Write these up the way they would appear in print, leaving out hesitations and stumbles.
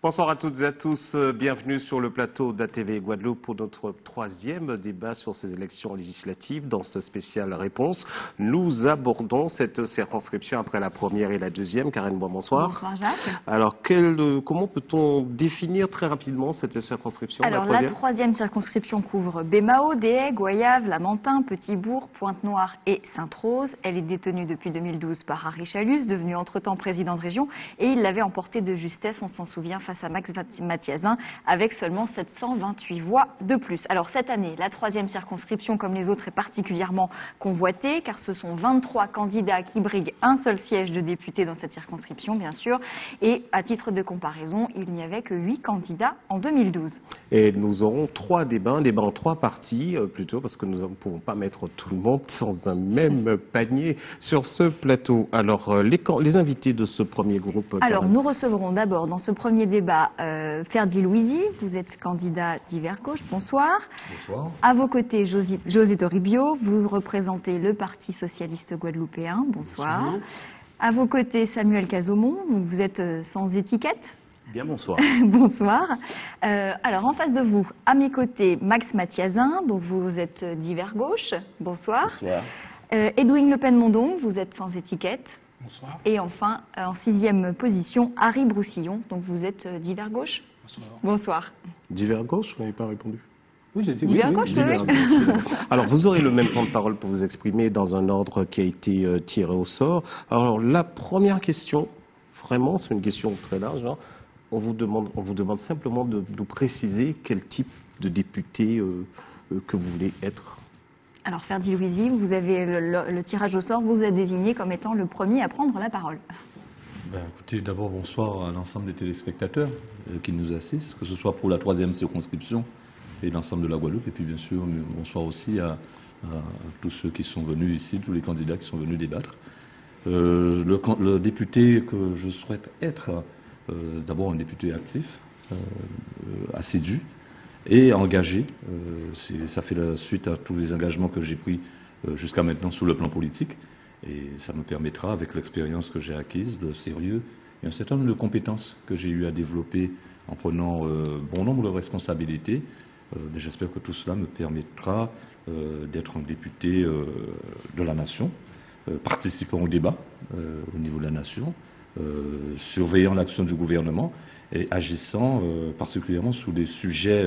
Bonsoir à toutes et à tous, bienvenue sur le plateau d'ATV Guadeloupe pour notre troisième débat sur ces élections législatives. Dans ce spécial réponse, nous abordons cette circonscription après la première et la deuxième. Karen Bois, bonsoir. Bonsoir Jacques. Alors, comment peut-on définir très rapidement cette circonscription? Alors, la troisième circonscription couvre Bémao, Déhay, Goyave, Lamentin, Petit-Bourg, Pointe-Noire et Sainte-Rose. Elle est détenue depuis 2012 par Harry Chalus, devenu entre-temps président de région, et il l'avait emportée de justesse, on s'en souvient, face à Max Mathiazin, avec seulement 728 voix de plus. Alors cette année, la troisième circonscription, comme les autres, est particulièrement convoitée, car ce sont 23 candidats qui briguent un seul siège de député dans cette circonscription, bien sûr. Et à titre de comparaison, il n'y avait que 8 candidats en 2012. Et nous aurons un débat en 3 parties, plutôt, parce que nous ne pouvons pas mettre tout le monde dans un même panier sur ce plateau. Alors, les invités de ce premier groupe. Alors, nous recevrons d'abord dans ce premier débat Ferdi Louisi, vous êtes candidat d'Hiver Gauche, bonsoir. Bonsoir. À vos côtés, José Toribio, vous représentez le Parti socialiste guadeloupéen, bonsoir. Bonsoir. À vos côtés, Samuel Cazomon, vous êtes sans étiquette. Bien, bonsoir. Bonsoir. Alors, en face de vous, à mes côtés, Max Mathiazin, donc vous êtes d'Hiver Gauche, bonsoir. Bonsoir. Edwin Le Pen-Mondon, vous êtes sans étiquette. Bonsoir. Et enfin, en 6e position, Harry Broussillon, donc vous êtes d'Hiver Gauche. Bonsoir. Bonsoir. D'Hiver Gauche, vous n'avez pas répondu. Oui, j'ai dit d'Hiver Gauche, oui. Alors, vous aurez le même temps de parole pour vous exprimer dans un ordre qui a été tiré au sort. Alors, la première question, vraiment, c'est une question très large. Hein. On vous demande simplement de nous préciser quel type de député que vous voulez être. Alors, Ferdi Louisi, vous avez le tirage au sort, vous êtes désigné comme étant le premier à prendre la parole. Écoutez, d'abord, bonsoir à l'ensemble des téléspectateurs qui nous assistent, que ce soit pour la troisième circonscription et l'ensemble de la Guadeloupe. Et puis, bien sûr, bonsoir aussi à tous ceux qui sont venus ici, tous les candidats qui sont venus débattre. Le député que je souhaite être, d'abord un député actif, assidu, et engagé. Ça fait la suite à tous les engagements que j'ai pris jusqu'à maintenant sur le plan politique. Et ça me permettra, avec l'expérience que j'ai acquise, le sérieux et un certain nombre de compétences que j'ai eu à développer en prenant bon nombre de responsabilités. Mais j'espère que tout cela me permettra d'être un député de la nation, participant au débat au niveau de la nation, surveillant l'action du gouvernement et agissant particulièrement sur des sujets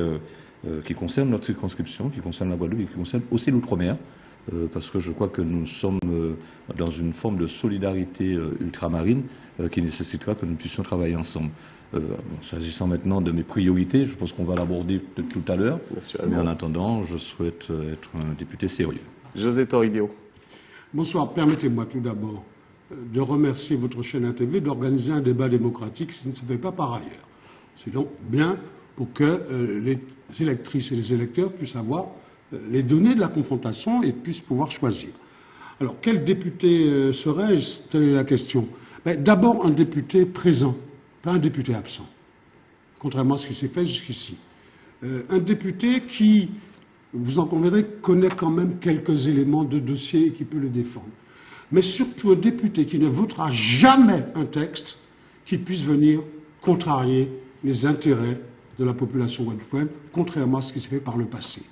qui concernent notre circonscription, qui concernent la Guadeloupe et qui concernent aussi l'outre-mer, parce que je crois que nous sommes dans une forme de solidarité ultramarine qui nécessitera que nous puissions travailler ensemble. S'agissant maintenant de mes priorités, je pense qu'on va l'aborder peut-être tout à l'heure, mais en attendant, je souhaite être un député sérieux. José Toribio. Bonsoir, permettez-moi tout d'abord de remercier votre chaîne ATV d'organiser un débat démocratique, ce qui ne se fait pas par ailleurs. C'est donc bien pour que les électrices et les électeurs puissent avoir les données de la confrontation et puissent pouvoir choisir. Alors, quel député serais-je? Telle est la question. D'abord, un député présent, pas un député absent, contrairement à ce qui s'est fait jusqu'ici. Un député qui, vous en conviendrez, connaît quand même quelques éléments de dossier et qui peut le défendre. Mais surtout un député qui ne votera jamais un texte qui puisse venir contrarier les intérêts de la population guadeloupéenne, contrairement à ce qui s'est fait par le passé.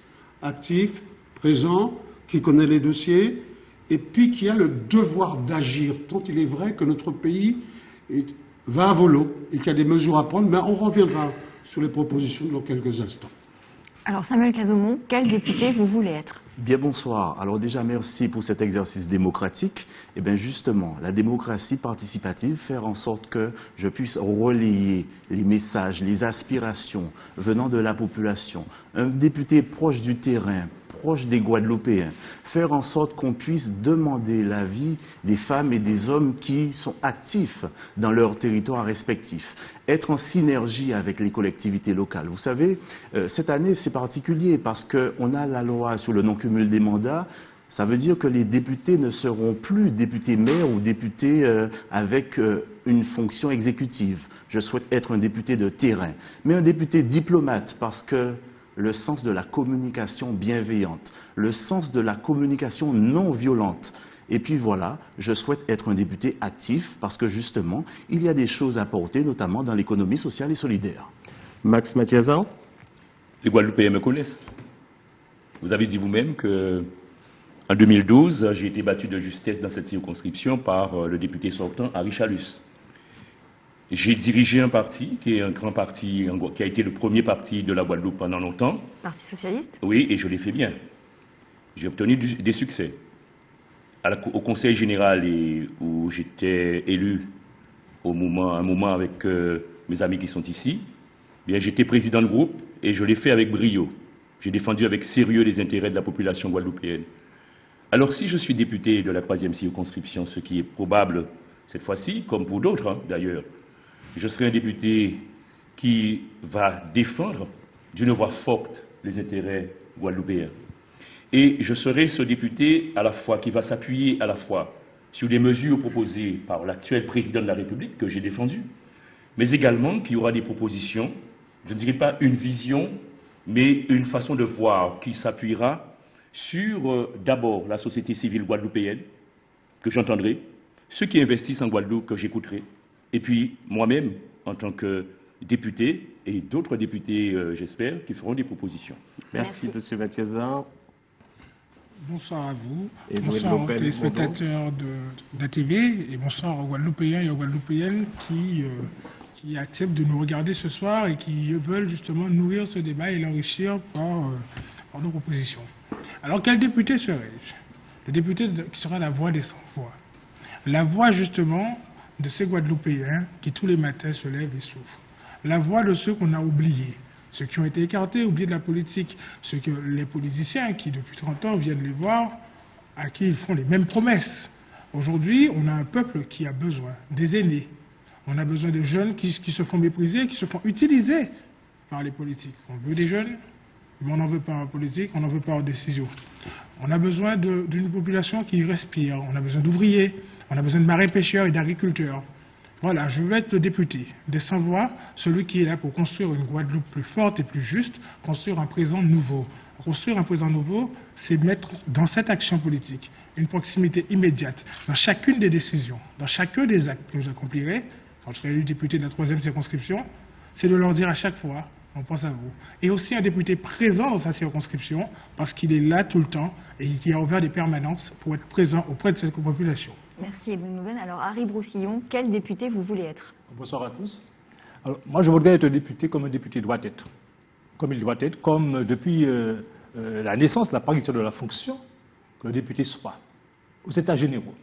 Actif, présent, qui connaît les dossiers, et puis qui a le devoir d'agir, tant il est vrai que notre pays va à volo et qu'il y a des mesures à prendre, mais on reviendra sur les propositions dans quelques instants. Alors Samuel Cazomon, quel député vous voulez être? Bien, bonsoir. Alors déjà, merci pour cet exercice démocratique. Et bien justement, la démocratie participative, faire en sorte que je puisse relayer les messages, les aspirations venant de la population. Un député proche du terrain, proche des Guadeloupéens, faire en sorte qu'on puisse demander l'avis des femmes et des hommes qui sont actifs dans leur territoire respectif, être en synergie avec les collectivités locales. Vous savez, cette année, c'est particulier parce qu'on a la loi sur le non-cumul des mandats. Ça veut dire que les députés ne seront plus députés maires ou députés avec une fonction exécutive. Je souhaite être un député de terrain, mais un député diplomate parce que le sens de la communication bienveillante, le sens de la communication non violente Et puis voilà, je souhaite être un député actif parce que justement, il y a des choses à porter, notamment dans l'économie sociale et solidaire. Max Mathiazan. Les Guadeloupéens me connaissent. Vous avez dit vous-même qu'en 2012, j'ai été battu de justesse dans cette circonscription par le député sortant, Harry Chalus. J'ai dirigé un parti qui est un grand parti, qui a été le premier parti de la Guadeloupe pendant longtemps. Parti socialiste? Oui, et je l'ai fait bien. J'ai obtenu des succès. Au Conseil général, où j'étais élu un moment avec mes amis qui sont ici, bien, j'étais président de groupe et je l'ai fait avec brio. J'ai défendu avec sérieux les intérêts de la population guadeloupéenne. Alors, si je suis député de la 3e circonscription, ce qui est probable cette fois-ci, comme pour d'autres d'ailleurs, je serai un député qui va défendre d'une voix forte les intérêts guadeloupéens. Et je serai ce député à la fois qui va s'appuyer à la fois sur les mesures proposées par l'actuel président de la République que j'ai défendu, mais également qui aura des propositions, je ne dirais pas une vision, mais une façon de voir qui s'appuiera sur d'abord la société civile guadeloupéenne que j'entendrai, ceux qui investissent en Guadeloupe que j'écouterai, et puis moi-même en tant que député et d'autres députés, j'espère, qui feront des propositions. Merci, M. Mathiazan. Bonsoir à vous, Et bonsoir aux téléspectateurs d'ATV et bonsoir aux Guadeloupéens et aux Guadeloupéennes qui acceptent de nous regarder ce soir et qui veulent justement nourrir ce débat et l'enrichir par nos propositions. Alors quel député serais-je? Le député qui sera la voix des sans-voix. La voix justement de ces Guadeloupéens qui tous les matins se lèvent et souffrent. La voix de ceux qu'on a oubliés, ceux qui ont été écartés, oubliés de la politique, ceux que les politiciens qui depuis 30 ans viennent les voir, à qui ils font les mêmes promesses. Aujourd'hui, on a un peuple qui a besoin des aînés. On a besoin de jeunes qui se font mépriser, qui se font utiliser par les politiques. On veut des jeunes, mais on n'en veut pas en politique, on n'en veut pas en décision. On a besoin d'une population qui respire, on a besoin d'ouvriers, on a besoin de marins-pêcheurs et d'agriculteurs. Voilà, je veux être le député des sans-voix, celui qui est là pour construire une Guadeloupe plus forte et plus juste, construire un présent nouveau. Construire un présent nouveau, c'est mettre dans cette action politique une proximité immédiate dans chacune des décisions, dans chacun des actes que j'accomplirai, quand je serai élu député de la 3e circonscription, c'est de leur dire à chaque fois, on pense à vous. Et aussi un député présent dans sa circonscription, parce qu'il est là tout le temps et qui a ouvert des permanences pour être présent auprès de cette population. Merci Edwin Louven. Alors Harry Broussillon, quel député vous voulez être? Bonsoir à tous. Alors, moi, je voudrais être député comme un député doit être. Comme il doit être, comme depuis la naissance, l'apparition de la fonction, que le député soit aux États généraux.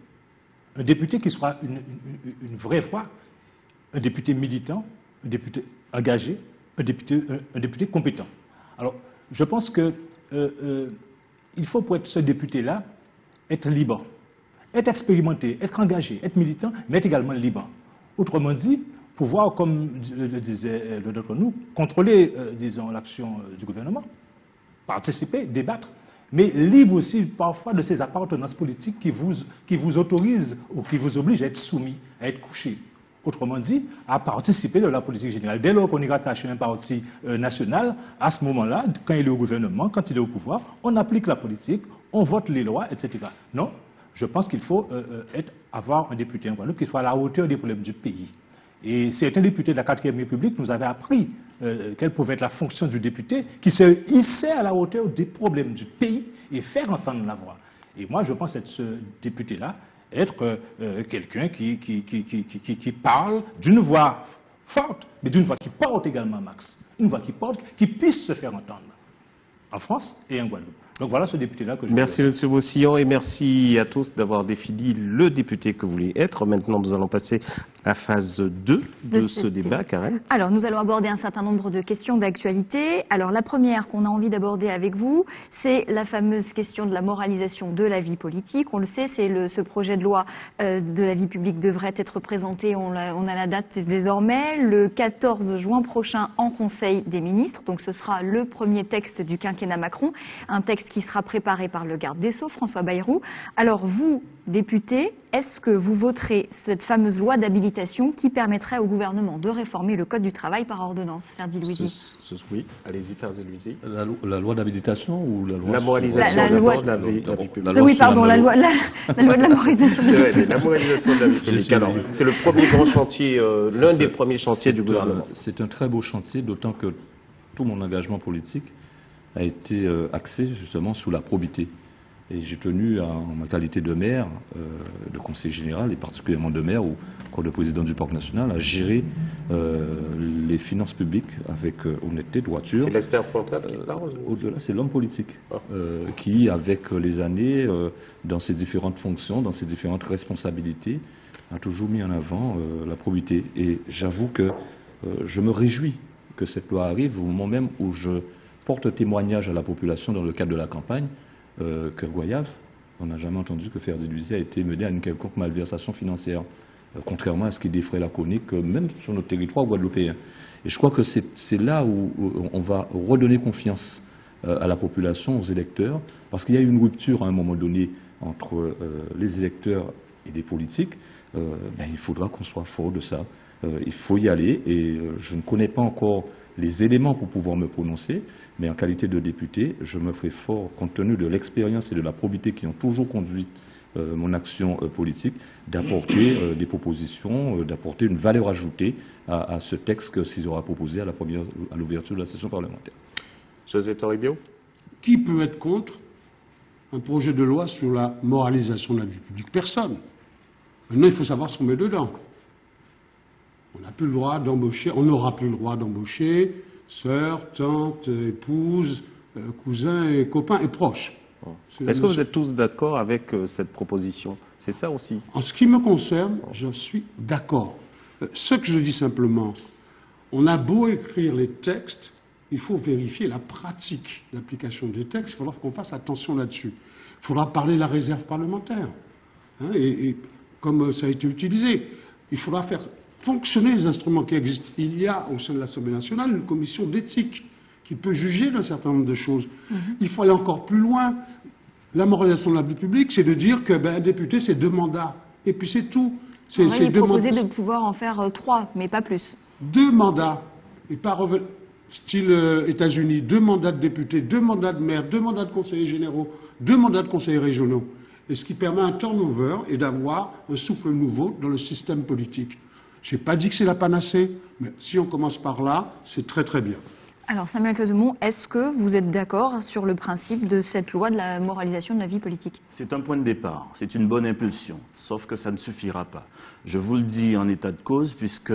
Un député qui soit une vraie voix, un député militant, un député engagé, un député compétent. Alors, je pense que il faut pour être ce député-là, être libre, être expérimenté, être engagé, être militant, mais être également libre. Autrement dit, pouvoir, comme le disait l'un d'entre nous, contrôler, disons, l'action du gouvernement, participer, débattre, mais libre aussi parfois de ces appartenances politiques qui vous autorisent ou qui vous obligent à être soumis, à être couché. Autrement dit, à participer de la politique générale. Dès lors qu'on est rattaché à un parti national, à ce moment-là, quand il est au gouvernement, quand il est au pouvoir, on applique la politique, on vote les lois, etc. Non, je pense qu'il faut avoir un député en Guadeloupe qui soit à la hauteur des problèmes du pays. Et certains députés de la 4e République nous avaient appris quelle pouvait être la fonction du député qui se hissait à la hauteur des problèmes du pays et faire entendre la voix. Et moi, je pense être ce député-là, être quelqu'un qui parle d'une voix forte, mais d'une voix qui porte également, Max. Une voix qui porte, qui puisse se faire entendre en France et en Guadeloupe. Donc voilà ce député-là que je Merci M. Broussillon et merci à tous d'avoir défini le député que vous voulez être. Maintenant, nous allons passer à phase 2 de ce débat, Karen. Alors, nous allons aborder un certain nombre de questions d'actualité. Alors, la première qu'on a envie d'aborder avec vous, c'est la fameuse question de la moralisation de la vie politique. On le sait, ce projet de loi de la vie publique devrait être présenté, on a la date désormais, le 14 juin prochain en Conseil des ministres. Donc, ce sera le premier texte du quinquennat Macron, un texte qui sera préparé par le garde des Sceaux, François Bayrou. Alors, vous, député, est-ce que vous voterez cette fameuse loi d'habilitation qui permettrait au gouvernement de réformer le Code du travail par ordonnance? Ferdi Louisi. Oui, allez-y, Ferdi Louisi. La loi d'habilitation ou la loi La moralisation La de loi- la vie publique. Oui, pardon, la loi de la moralisation de la vie Ouais, la moralisation de la vie publique. Alors, c'est le premier grand chantier, l'un des premiers chantiers du gouvernement. C'est un très beau chantier, d'autant que tout mon engagement politique a été axé justement sur la probité. Et j'ai tenu, en ma qualité de maire, de conseiller général, et particulièrement de maire ou de président du Parc national, à gérer les finances publiques avec honnêteté, droiture. C'est l'expert comptable qui parle? Au-delà, c'est l'homme politique qui, avec les années, dans ses différentes fonctions, dans ses différentes responsabilités, a toujours mis en avant la probité. Et j'avoue que je me réjouis que cette loi arrive au moment même où je porte témoignage à la population dans le cadre de la campagne que Goyave, on n'a jamais entendu que Ferdi Louisi a été mené à une quelconque malversation financière, contrairement à ce qui défraie la chronique, même sur notre territoire guadeloupéen. Et je crois que c'est là où on va redonner confiance à la population, aux électeurs, parce qu'il y a eu une rupture à un moment donné entre les électeurs et les politiques. Il faudra qu'on soit fort de ça. Il faut y aller, et je ne connais pas encore les éléments pour pouvoir me prononcer, mais en qualité de député, je me fais fort, compte tenu de l'expérience et de la probité qui ont toujours conduit mon action politique, d'apporter des propositions, d'apporter une valeur ajoutée à ce texte que s'il aura proposé à l'ouverture de la session parlementaire. José Toribio. Qui peut être contre un projet de loi sur la moralisation de la vie publique? Personne. Maintenant, il faut savoir ce qu'on met dedans. On n'a plus le droit d'embaucher, on n'aura plus le droit d'embaucher sœurs, tantes, épouses, cousins et copains et proches. Est-ce que vous êtes tous d'accord avec cette proposition? C'est ça aussi. En ce qui me concerne, je suis d'accord. Ce que je dis simplement, on a beau écrire les textes, il faut vérifier la pratique d'application des textes, il faudra qu'on fasse attention là-dessus. Il faudra parler de la réserve parlementaire. Et comme ça a été utilisé, il faudra faire fonctionner les instruments qui existent. Il y a au sein de l'Assemblée nationale une commission d'éthique qui peut juger d'un certain nombre de choses. Il faut aller encore plus loin. La moralisation de la vie publique, c'est de dire qu'un député, c'est 2 mandats. Et puis c'est tout. Il est proposé de pouvoir en faire 3, mais pas plus. 2 mandats. Et pas style États-Unis. 2 mandats de député, 2 mandats de maire, 2 mandats de conseillers généraux, 2 mandats de conseillers régionaux. Et ce qui permet un turnover et d'avoir un souffle nouveau dans le système politique. Je n'ai pas dit que c'est la panacée, mais si on commence par là, c'est très très bien. Alors Samuel Quezemont, est-ce que vous êtes d'accord sur le principe de cette loi de la moralisation de la vie politique? C'est un point de départ, c'est une bonne impulsion, sauf que ça ne suffira pas. Je vous le dis en état de cause, puisque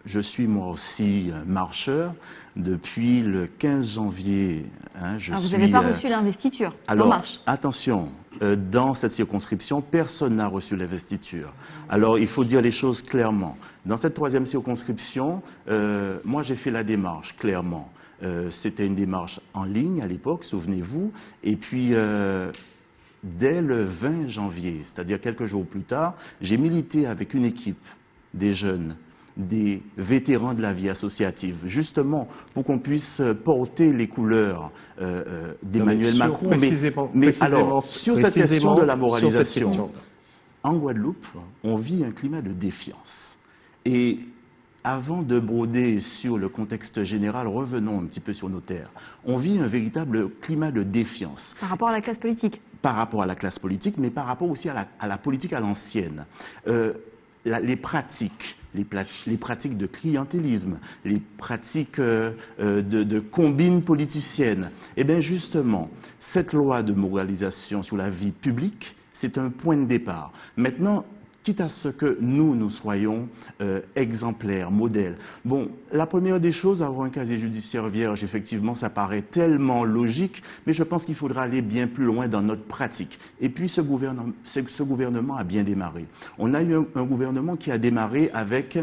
je suis moi aussi marcheur depuis le 15 janvier. Vous n'avez pas reçu l'investiture en marche? Attention, dans cette circonscription, personne n'a reçu l'investiture. Alors, il faut dire les choses clairement. Dans cette 3e circonscription, moi, j'ai fait la démarche, clairement. C'était une démarche en ligne à l'époque, souvenez-vous. Et puis, dès le 20 janvier, c'est-à-dire quelques jours plus tard, j'ai milité avec une équipe des jeunes, des vétérans de la vie associative, justement pour qu'on puisse porter les couleurs d'Emmanuel Macron. Mais alors, sur cette question de la moralisation, en Guadeloupe, on vit un climat de défiance. Et avant de broder sur le contexte général, revenons un petit peu sur nos terres. On vit un véritable climat de défiance. Par rapport à la classe politique? Par rapport à la classe politique, mais par rapport aussi à la politique à l'ancienne. Les pratiques de clientélisme, les pratiques de combines politiciennes. Eh bien, justement, cette loi de moralisation sur la vie publique, c'est un point de départ. Maintenant, quitte à ce que nous soyons exemplaires, modèles. Bon, la première des choses, avoir un casier judiciaire vierge, effectivement, ça paraît tellement logique, mais je pense qu'il faudra aller bien plus loin dans notre pratique. Et puis, ce gouvernement a bien démarré. On a eu un gouvernement qui a démarré avec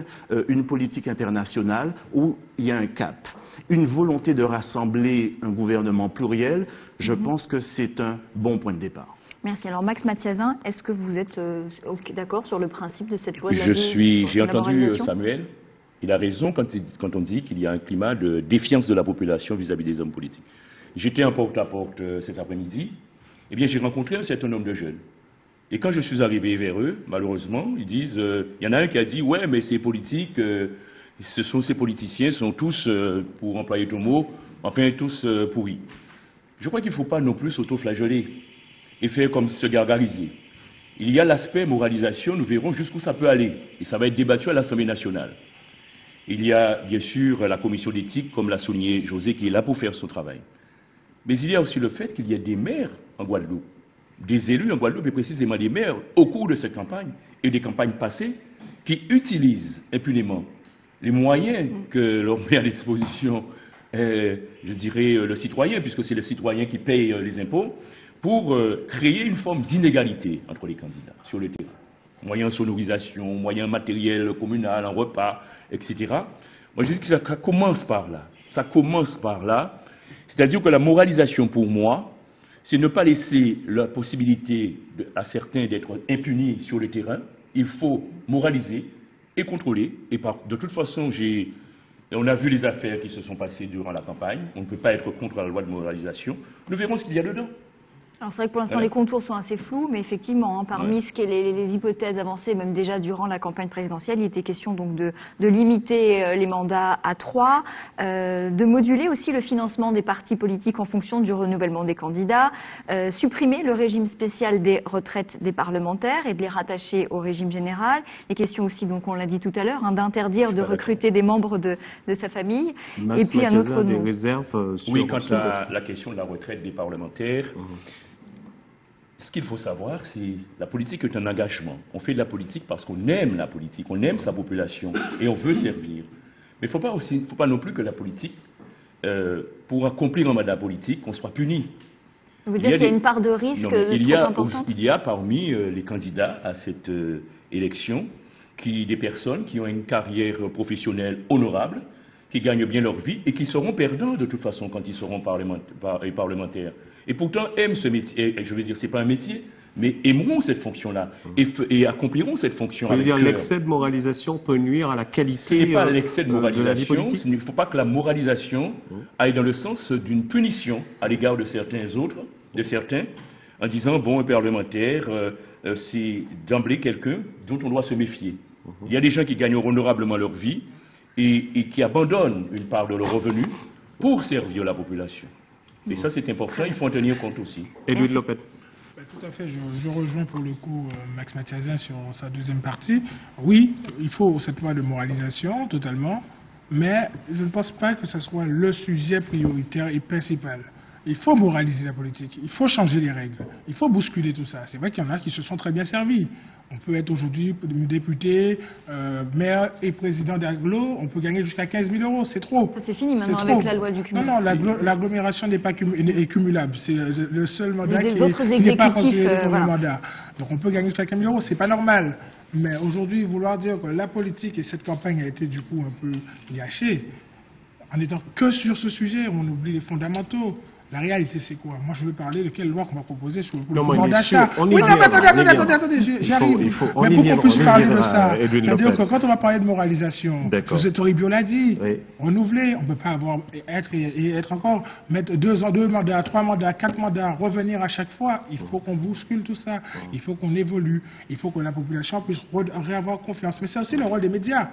une politique internationale où il y a un cap. Une volonté de rassembler un gouvernement pluriel, je pense que c'est un bon point de départ. Merci. Alors Max Mathiazin, est-ce que vous êtes d'accord sur le principe de cette loi de la vie? J'ai entendu Samuel, il a raison quand on dit qu'il y a un climat de défiance de la population vis-à-vis des hommes politiques. J'étais en porte-à-porte cet après-midi, eh bien j'ai rencontré un certain nombre de jeunes Et quand je suis arrivé vers eux, malheureusement, ils disent, il y en a un qui a dit, ouais, mais c'est politique, ces politiciens sont tous, pour employer ton mot, enfin tous pourris. Je crois qu'il ne faut pas non plus s'auto-flageller et faire comme se gargariser. Il y a l'aspect moralisation, nous verrons jusqu'où ça peut aller. Et ça va être débattu à l'Assemblée nationale. Il y a bien sûr la commission d'éthique, comme l'a souligné José, qui est là pour faire son travail. Mais il y a aussi le fait qu'il y ait des maires en Guadeloupe, des élus en Guadeloupe, et précisément des maires, au cours de cette campagne et des campagnes passées, qui utilisent impunément les moyens que l'on met à disposition, je dirais, le citoyen, puisque c'est le citoyen qui paye les impôts, pour créer une forme d'inégalité entre les candidats sur le terrain. Moyens de sonorisation, moyens matériels communal, en repas, etc. Moi, je dis que ça commence par là. Ça commence par là. C'est-à-dire que la moralisation, pour moi, c'est ne pas laisser la possibilité à certains d'être impunis sur le terrain. Il faut moraliser et contrôler. Et de toute façon, on a vu les affaires qui se sont passées durant la campagne. On ne peut pas être contre la loi de moralisation. Nous verrons ce qu'il y a dedans. Alors c'est vrai que pour l'instant les contours sont assez flous, mais effectivement, parmi les hypothèses avancées, même déjà durant la campagne présidentielle, il était question donc de limiter les mandats à 3, de moduler aussi le financement des partis politiques en fonction du renouvellement des candidats, supprimer le régime spécial des retraites des parlementaires et de les rattacher au régime général. Les questions aussi, donc on l'a dit tout à l'heure, d'interdire de recruter des membres de sa famille. Max et puis un autre des réserves sur oui, quant à la question de la retraite des parlementaires. Ce qu'il faut savoir, c'est la politique est un engagement. On fait de la politique parce qu'on aime la politique, on aime sa population et on veut servir. Mais il ne faut pas non plus que la politique, pour accomplir un mandat politique, qu'on soit puni. Vous voulez dire qu'il y a une part de risque trop importante ? Il y a parmi les candidats à cette élection des personnes qui ont une carrière professionnelle honorable, qui gagnent bien leur vie et qui seront perdants de toute façon quand ils seront parlementaires. Et pourtant aiment ce métier, je veux dire, c'est pas un métier, mais aimeront cette fonction-là et accompliront cette fonction avec cœur. L'excès de moralisation peut nuire à la qualité Ce n'est pas l'excès de moralisation, il ne faut pas que la moralisation aille dans le sens d'une punition à l'égard de certains, en disant, bon, un parlementaire, c'est d'emblée quelqu'un dont on doit se méfier. Il y a des gens qui gagnent honorablement leur vie et qui abandonnent une part de leur revenu pour servir la population. Et ça, c'est important, il faut en tenir compte aussi. Edwin Lopez. Tout à fait, je rejoins pour le coup Max Mathiasin sur sa deuxième partie. Oui, il faut cette loi de moralisation, totalement, mais je ne pense pas que ce soit le sujet prioritaire et principal. Il faut moraliser la politique, il faut changer les règles, il faut bousculer tout ça. C'est vrai qu'il y en a qui se sont très bien servis. On peut être aujourd'hui député, maire et président d'agglo, on peut gagner jusqu'à 15 000 euros, c'est trop. C'est fini maintenant avec la loi du cumul. Non, l'agglomération n'est pas cumulable, c'est le seul mandat qui n'est pas considéré comme un mandat. Donc on peut gagner jusqu'à 15 000 euros, c'est pas normal. Mais aujourd'hui, vouloir dire que la politique et cette campagne a été du coup un peu gâchée, en étant que sur ce sujet, on oublie les fondamentaux. La réalité, c'est quoi? Moi, je veux parler de quelle loi qu'on va proposer sur le pouvoir d'achat. Oui, non, attendez, j'arrive. Mais pour qu'on puisse parler de ça, c'est-à-dire que quand on va parler de moralisation, José Toribio l'a dit, renouveler, on ne peut pas être encore, mettre 2 mandats, 3 mandats, 4 mandats, revenir à chaque fois. Il faut qu'on bouscule tout ça. Il faut qu'on évolue. Il faut que la population puisse réavoir confiance. Mais c'est aussi le rôle des médias.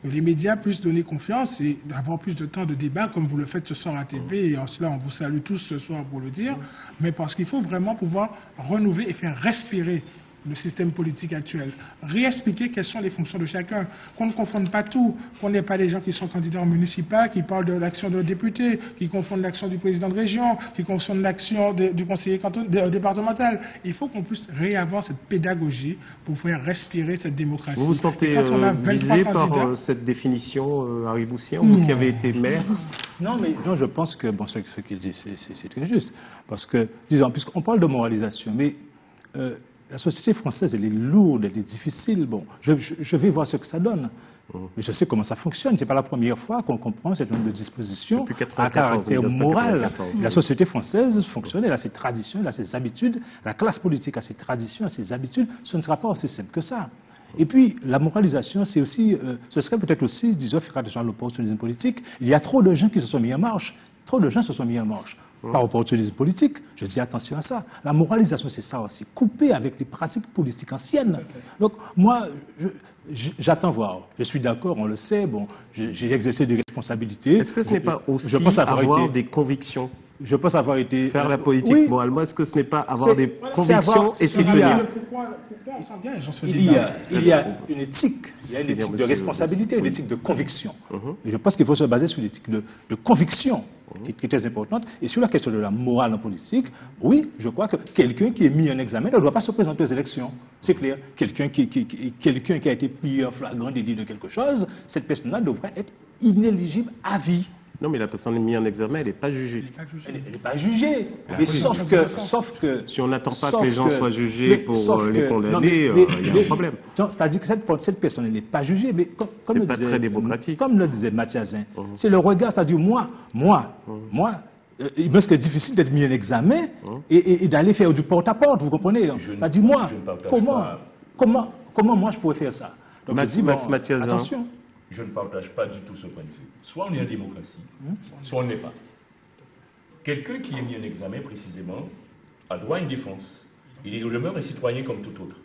Que les médias puissent donner confiance et avoir plus de temps de débat, comme vous le faites ce soir à TV. Et en cela, on vous salue tous ce soir pour le dire, mais parce qu'il faut vraiment pouvoir renouveler et faire respirer le système politique actuel. Réexpliquer quelles sont les fonctions de chacun, qu'on ne confonde pas tout, qu'on n'ait pas des gens qui sont candidats en municipal, qui parlent de l'action de député, qui confondent l'action du président de région, qui confondent l'action du conseiller départemental. Il faut qu'on puisse réavoir cette pédagogie pour faire respirer cette démocratie. Vous vous sentez visé par cette définition, Harry Boussian, vous qui avez été maire? Non, mais je pense que ce qu'il dit, c'est très juste. Parce que, disons, puisqu'on parle de moralisation, mais la société française, elle est lourde, elle est difficile. Bon, je vais voir ce que ça donne. Mais je sais comment ça fonctionne. Ce n'est pas la première fois qu'on comprend cette nombre de dispositions à caractère moral. La société française fonctionne, elle a ses traditions, elle a ses habitudes. La classe politique a ses traditions, a ses habitudes. Ce ne sera pas aussi simple que ça. Et puis, la moralisation, c'est aussi, ce serait peut-être aussi, disons, faire attention à l'opportunisme politique. Il y a trop de gens qui se sont mis en marche, trop de gens se sont mis en marche. Par opportunisme politique, je dis attention à ça. La moralisation, c'est ça aussi, couper avec les pratiques politiques anciennes. Donc, moi, j'attends voir. Je suis d'accord, on le sait, bon, j'ai exercé des responsabilités. Est-ce que ce n'est pas aussi avoir avoir des convictions? Je pense avoir été... Faire la politique oui. moralement, est-ce que ce n'est pas avoir des convictions avoir- et s'y il y a- tenir? Pourquoi on s'engage dans ce Il débat y a une éthique, il y a une éthique de responsabilité, une éthique de conviction. Et je pense qu'il faut se baser sur l'éthique de conviction, qui est très importante. Et sur la question de la morale en politique, oui, je crois que quelqu'un qui est mis en examen ne doit pas se présenter aux élections. C'est clair. Quelqu'un qui a été pris en flagrant délit de quelque chose, cette personne-là devrait être inéligible à vie. Non, mais la personne est mise en examen, elle n'est pas jugée. Elle n'est pas jugée. Mais sauf que... Si on n'attend pas sauf que les gens soient jugés pour les condamner, il y a un problème. C'est-à-dire que cette personne elle n'est pas jugée, mais comme C'est le pas disait, très démocratique. Comme le disait Mathiasin, c'est le regard, c'est-à-dire il me serait difficile d'être mis en examen et d'aller faire du porte-à-porte, vous comprenez? C'est-à-dire moi, je ne partage comment moi je pourrais faire ça? Donc je dis, Max Mathiasin. attention. Je ne partage pas du tout ce point de vue. Soit on est en démocratie, soit on ne l'est pas. Quelqu'un qui est mis en examen précisément a droit à une défense. Il demeure un citoyen comme tout autre.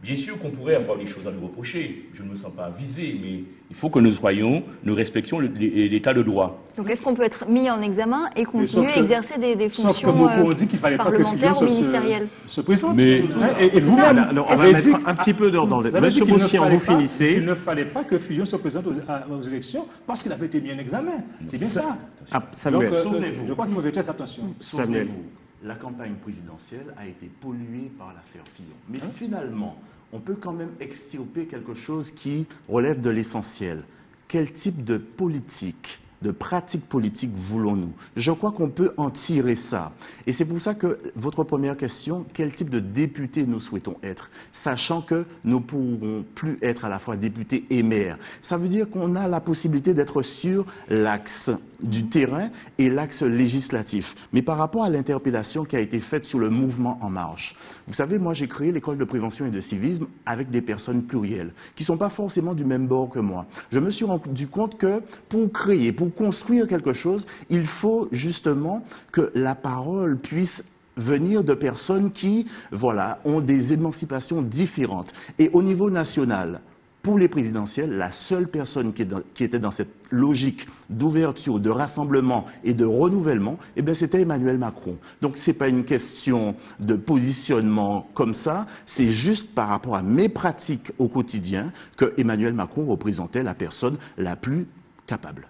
Bien sûr qu'on pourrait avoir des choses à nous reprocher. Je ne me sens pas visé, mais il faut que nous respections l'état de droit. Donc est-ce qu'on peut être mis en examen et continuer sauf que- à exercer des Sauf que fonctions beaucoup ont dit qu'il ne fallait pas que Fillon parlementaires ou ministérielles? se présente. Mais- Et vous-même, Alors, on vous va avez mettre dit- un petit peu d'ordre dans le... Vous avez dit Monsieur qu'il ne Bossian, fallait vous pas- finissez. qu'il ne fallait pas que Fillon se présente aux élections parce qu'il avait été mis en examen. C'est bien ça. Ah, Donc, Samuel. Souvenez-vous. je crois qu'il faut faire très attention. Samuel. Souvenez-vous, la campagne présidentielle a été polluée par l'affaire Fillon. Mais finalement, on peut quand même extirper quelque chose qui relève de l'essentiel. Quel type de politique, de pratique politique voulons-nous? Je crois qu'on peut en tirer ça. Et c'est pour ça que votre première question, quel type de député nous souhaitons être? Sachant que nous ne pourrons plus être à la fois députés et maires. Ça veut dire qu'on a la possibilité d'être sur l'axe du terrain et l'axe législatif. Mais par rapport à l'interpellation qui a été faite sur le mouvement En Marche, vous savez, moi j'ai créé l'école de prévention et de civisme avec des personnes plurielles, qui ne sont pas forcément du même bord que moi. Je me suis rendu compte que pour créer, pour construire quelque chose, il faut justement que la parole puisse venir de personnes qui, voilà, ont des émancipations différentes. Et au niveau national, pour les présidentielles, la seule personne qui était dans cette logique d'ouverture, de rassemblement et de renouvellement, eh bien, c'était Emmanuel Macron. Donc, ce n'est pas une question de positionnement comme ça, c'est juste par rapport à mes pratiques au quotidien que Emmanuel Macron représentait la personne la plus capable.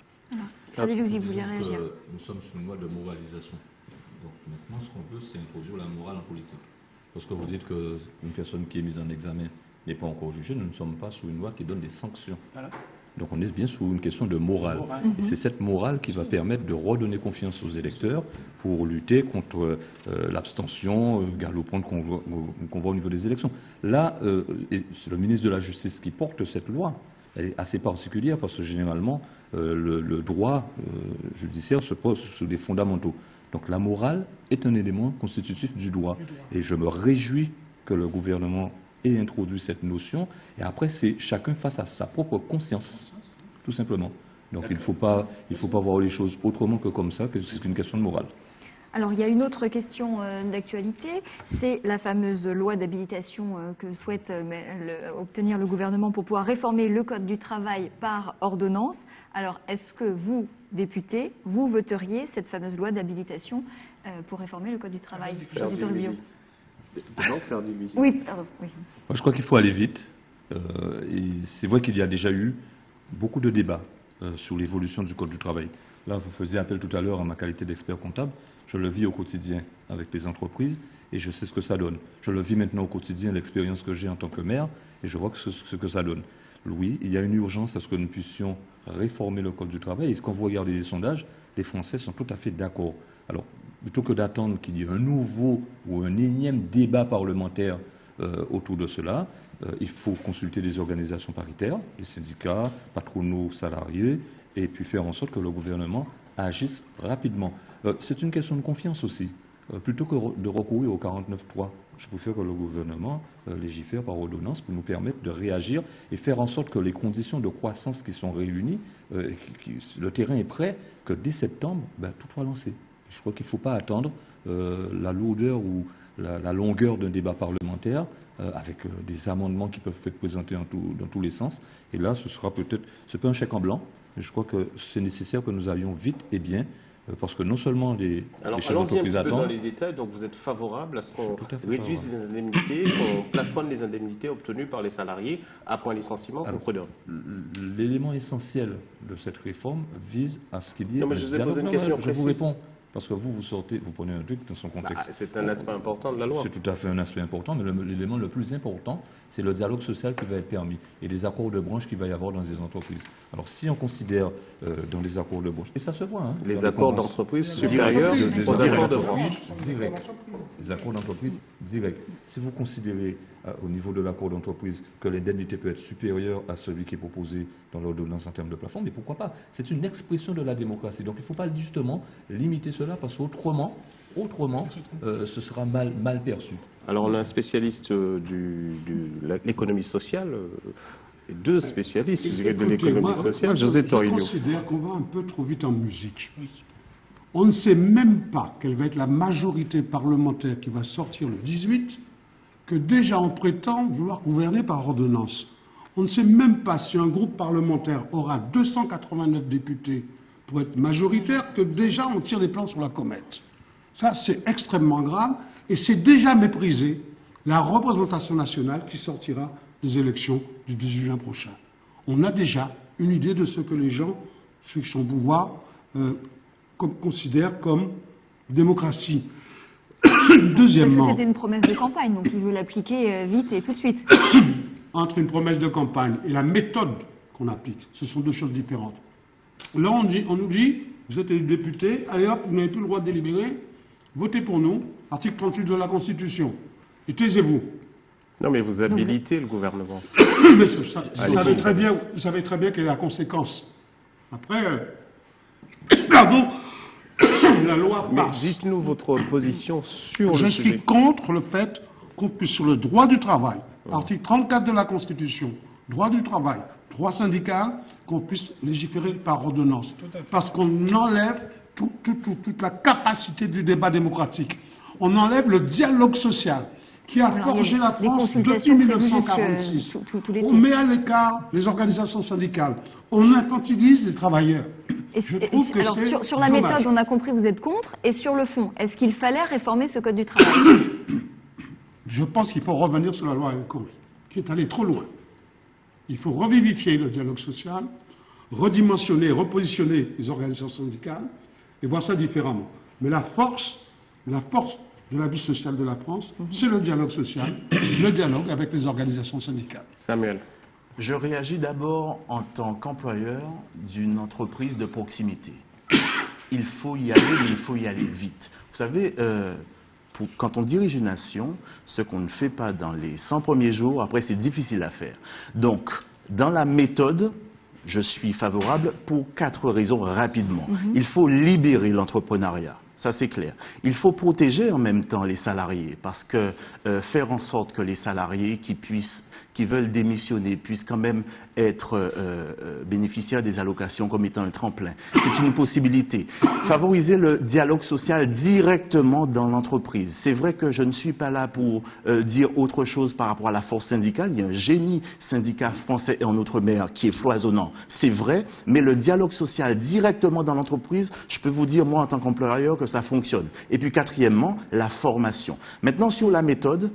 Ferdinand, vous vouliez Disons que réagir? Nous sommes sur une loi de moralisation. Donc maintenant, ce qu'on veut, c'est introduire la morale en politique. Lorsque vous dites qu'une personne qui est mise en examen n'est pas encore jugée, nous ne sommes pas sur une loi qui donne des sanctions. Voilà. Donc on est bien sur une question de morale. Et c'est cette morale qui va permettre de redonner confiance aux électeurs pour lutter contre l'abstention galopante qu'on voit au niveau des élections. Là, c'est le ministre de la Justice qui porte cette loi. Elle est assez particulière parce que généralement, le droit judiciaire se pose sur des fondamentaux. Donc la morale est un élément constitutif du droit. Et je me réjouis que le gouvernement ait introduit cette notion. Et après, c'est chacun face à sa propre conscience, tout simplement. Donc il ne faut pas voir les choses autrement que comme ça, que c'est une question de morale. Alors, il y a une autre question d'actualité, c'est la fameuse loi d'habilitation que souhaite obtenir le gouvernement pour pouvoir réformer le Code du travail par ordonnance. Alors, est-ce que vous, députés, vous voteriez cette fameuse loi d'habilitation pour réformer le Code du travail? José Toribio. Non, faire diviser. Oui, pardon, oui. Moi, je crois qu'il faut aller vite. Et c'est vrai qu'il y a déjà eu beaucoup de débats sur l'évolution du Code du travail. Là, vous faisiez appel tout à l'heure à ma qualité d'expert comptable. Je le vis au quotidien avec les entreprises et je sais ce que ça donne. Je le vis maintenant au quotidien, l'expérience que j'ai en tant que maire, et je vois ce que ça donne. Oui, il y a une urgence à ce que nous puissions réformer le Code du travail. Et quand vous regardez les sondages, les Français sont tout à fait d'accord. Alors, plutôt que d'attendre qu'il y ait un nouveau ou un énième débat parlementaire autour de cela, il faut consulter les organisations paritaires, les syndicats, patronaux, salariés, et puis faire en sorte que le gouvernement agisse rapidement. C'est une question de confiance aussi. plutôt que de recourir au 49.3, je préfère que le gouvernement légifère par ordonnance pour nous permettre de réagir et faire en sorte que les conditions de croissance qui sont réunies, le terrain est prêt, que dès septembre, tout soit lancé. Je crois qu'il ne faut pas attendre la lourdeur ou la longueur d'un débat parlementaire avec des amendements qui peuvent être présentés dans tous les sens. Et là, ce sera peut-être, c'est pas un chèque en blanc, mais je crois que c'est nécessaire que nous allions vite et bien, parce que non seulement les chefs d'entreprise attendent... Alors, allons-y un petit peu dans les détails. Donc, vous êtes favorable à ce qu'on réduise les indemnités, qu'on plafonne les indemnités obtenues par les salariés après un licenciement pour prud'homme. L'élément essentiel de cette réforme vise à ce qu'il y ait... Non, mais je vous ai posé une question précise. Je vous réponds. Parce que vous prenez un truc dans son contexte. C'est un aspect important de la loi. C'est tout à fait un aspect important, mais l'élément le plus important, c'est le dialogue social qui va être permis et les accords de branche qu'il va y avoir dans les entreprises. Alors, si on considère dans les accords de branche, et ça se voit... Hein, les accords d'entreprise supérieurs aux accords de branche. Direct. Les accords d'entreprise directs. Si vous considérez au niveau de l'accord d'entreprise que l'indemnité peut être supérieure à celui qui est proposé dans l'ordonnance en termes de plafond, mais pourquoi pas? C'est une expression de la démocratie. Donc il ne faut pas justement limiter cela parce qu'autrement, ce sera mal perçu. Alors on a un spécialiste de l'économie sociale, deux spécialistes de l'économie sociale, José Torino. Je considère qu'on va un peu trop vite en musique. On ne sait même pas quelle va être la majorité parlementaire qui va sortir le 18, que déjà on prétend vouloir gouverner par ordonnance. On ne sait même pas si un groupe parlementaire aura 289 députés pour être majoritaire, que déjà on tire des plans sur la comète. Ça, c'est extrêmement grave, et c'est déjà mépriser la représentation nationale qui sortira des élections du 18 juin prochain. On a déjà une idée de ce que les gens, ceux qui sont au pouvoir, considèrent comme démocratie. Deuxièmement... Parce que c'était une promesse de campagne, donc il veut l'appliquer vite et tout de suite. Entre une promesse de campagne et la méthode qu'on applique, ce sont deux choses différentes. Là, on nous dit, vous êtes député, allez hop, vous n'avez plus le droit de délibérer, votez pour nous, article 38 de la Constitution, et taisez-vous. Non, mais vous habilitez le gouvernement. Mais vous savez très bien quelle est la conséquence. Après, pardon, la loi passe. Mais dites-nous votre position sur le sujet. Je suis contre le fait qu'on puisse, sur le droit du travail, article 34 de la Constitution, droit du travail, droit syndical, qu'on puisse légiférer par ordonnance. Parce qu'on enlève toute la capacité du débat démocratique. On enlève le dialogue social qui a forgé la France depuis 1946. On met à l'écart les organisations syndicales. On infantilise les travailleurs. Alors, sur la méthode, on a compris, vous êtes contre. Et sur le fond, est-ce qu'il fallait réformer ce code du travail? Je pense qu'il faut revenir sur la loi El Khomri, qui est allée trop loin. Il faut revivifier le dialogue social, redimensionner, repositionner les organisations syndicales et voir ça différemment. Mais la force de la vie sociale de la France, c'est le dialogue social, le dialogue avec les organisations syndicales. Samuel. Je réagis d'abord en tant qu'employeur d'une entreprise de proximité. Il faut y aller, mais il faut y aller vite. Vous savez, quand on dirige une nation, ce qu'on ne fait pas dans les 100 premiers jours, après c'est difficile à faire. Donc, dans la méthode, je suis favorable pour 4 raisons rapidement. Il faut libérer l'entrepreneuriat. Ça, c'est clair. Il faut protéger en même temps les salariés parce que faire en sorte que les salariés qui veulent démissionner puissent quand même être bénéficiaires des allocations comme étant un tremplin. C'est une possibilité. Favoriser le dialogue social directement dans l'entreprise. C'est vrai que je ne suis pas là pour dire autre chose par rapport à la force syndicale. Il y a un génie syndicat français et en Outre-mer qui est foisonnant. C'est vrai, mais le dialogue social directement dans l'entreprise, je peux vous dire, moi, en tant qu'employeur, que ça fonctionne. Et puis, quatrièmement, la formation. Maintenant, sur la méthode,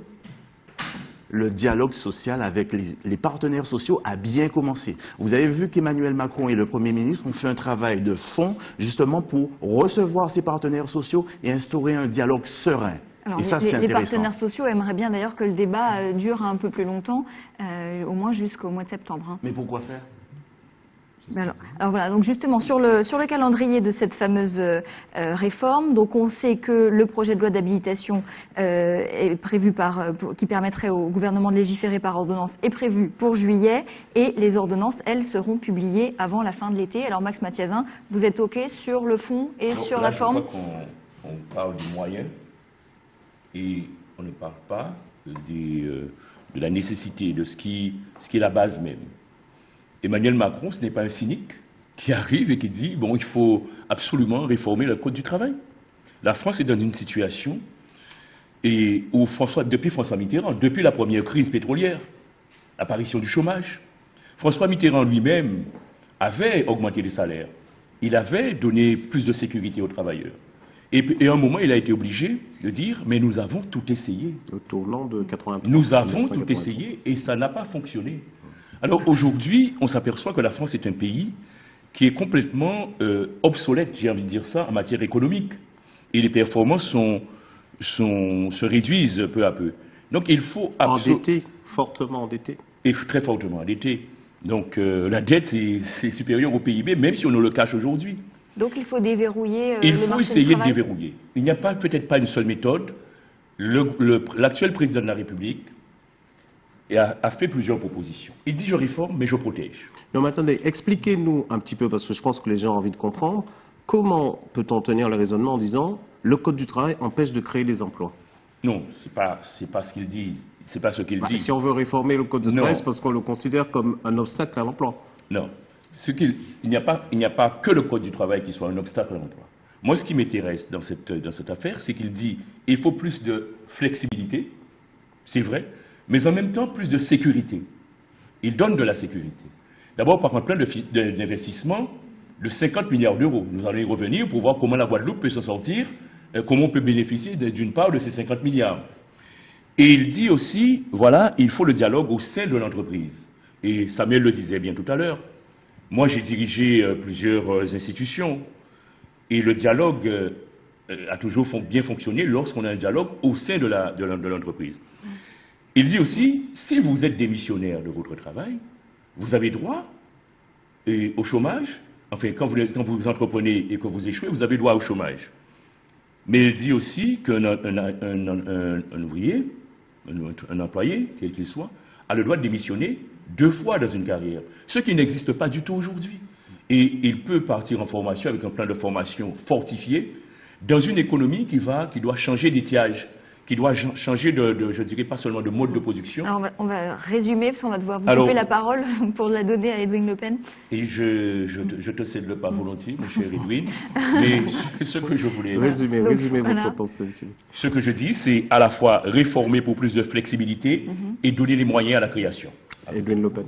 le dialogue social avec les partenaires sociaux a bien commencé. Vous avez vu qu'Emmanuel Macron et le Premier ministre ont fait un travail de fond, justement, pour recevoir ces partenaires sociaux et instaurer un dialogue serein. Alors, et ça, c'est intéressant. Les partenaires sociaux aimeraient bien d'ailleurs que le débat dure un peu plus longtemps, au moins jusqu'au mois de septembre. Hein. Mais pourquoi faire ? Alors voilà, donc justement sur le calendrier de cette fameuse réforme, donc on sait que le projet de loi d'habilitation est prévu qui permettrait au gouvernement de légiférer par ordonnance est prévu pour juillet et les ordonnances, elles, seront publiées avant la fin de l'été. Alors Max Mathiazin, vous êtes OK sur le fond et sur la forme? Je crois qu'on parle du moyen Et on ne parle pas de la nécessité, de ce qui est la base même. Emmanuel Macron, ce n'est pas un cynique qui arrive et qui dit, bon, il faut absolument réformer le Code du travail. La France est dans une situation et où depuis François Mitterrand, depuis la première crise pétrolière, l'apparition du chômage, François Mitterrand lui-même avait augmenté les salaires. Il avait donné plus de sécurité aux travailleurs. Et à un moment, il a été obligé de dire, mais nous avons tout essayé. Au tournant de 83. Nous avons tout essayé et ça n'a pas fonctionné. Alors aujourd'hui, on s'aperçoit que la France est un pays qui est complètement obsolète, j'ai envie de dire ça, en matière économique. Et les performances se réduisent peu à peu. Donc il faut endetté, fortement endetté. Et très fortement endetté. Donc la dette, c'est supérieur au PIB, même si on le cache aujourd'hui. Donc il faut déverrouiller il le faut marché essayer du de travail. déverrouiller. Il n'y a peut-être pas une seule méthode. L'actuel président de la République a fait plusieurs propositions. Il dit je réforme, mais je protège. Non, mais attendez, expliquez-nous un petit peu, parce que je pense que les gens ont envie de comprendre, comment peut-on tenir le raisonnement en disant le Code du travail empêche de créer des emplois? Non, c'est pas ce qu'ils disent. C'est pas ce qu'ils disent. Si on veut réformer le Code du travail, c'est parce qu'on le considère comme un obstacle à l'emploi. Non. Il n'y a pas que le Code du travail qui soit un obstacle à l'emploi. Moi, ce qui m'intéresse dans cette affaire, c'est qu'il dit il faut plus de flexibilité, c'est vrai, mais en même temps plus de sécurité. Il donne de la sécurité. D'abord par un plan d'investissement de 50 milliards d'euros. Nous allons y revenir pour voir comment la Guadeloupe peut s'en sortir, comment on peut bénéficier d'une part de ces 50 milliards. Et il dit aussi, voilà, il faut le dialogue au sein de l'entreprise. Et Samuel le disait bien tout à l'heure. Moi, j'ai dirigé plusieurs institutions et le dialogue a toujours bien fonctionné lorsqu'on a un dialogue au sein de l'entreprise. Il dit aussi, si vous êtes démissionnaire de votre travail, vous avez droit au chômage. Enfin, quand vous entreprenez et que vous échouez, vous avez droit au chômage. Mais il dit aussi qu'un ouvrier, un employé, quel qu'il soit, a le droit de démissionner 2 fois dans une carrière, ce qui n'existe pas du tout aujourd'hui. Et il peut partir en formation avec un plan de formation fortifié dans une économie qui doit changer d'étiage, qui doit changer je dirais pas seulement de mode de production. Alors on va résumer, parce qu'on va devoir vous couper la parole pour la donner à Edwin Le Pen. Et je te cède le pas volontiers, mon cher Edwin, mais ce que je voulais... Résumez votre pensée. Ce que je dis, c'est à la fois réformer pour plus de flexibilité et donner les moyens à la création. Edwin Le Pen.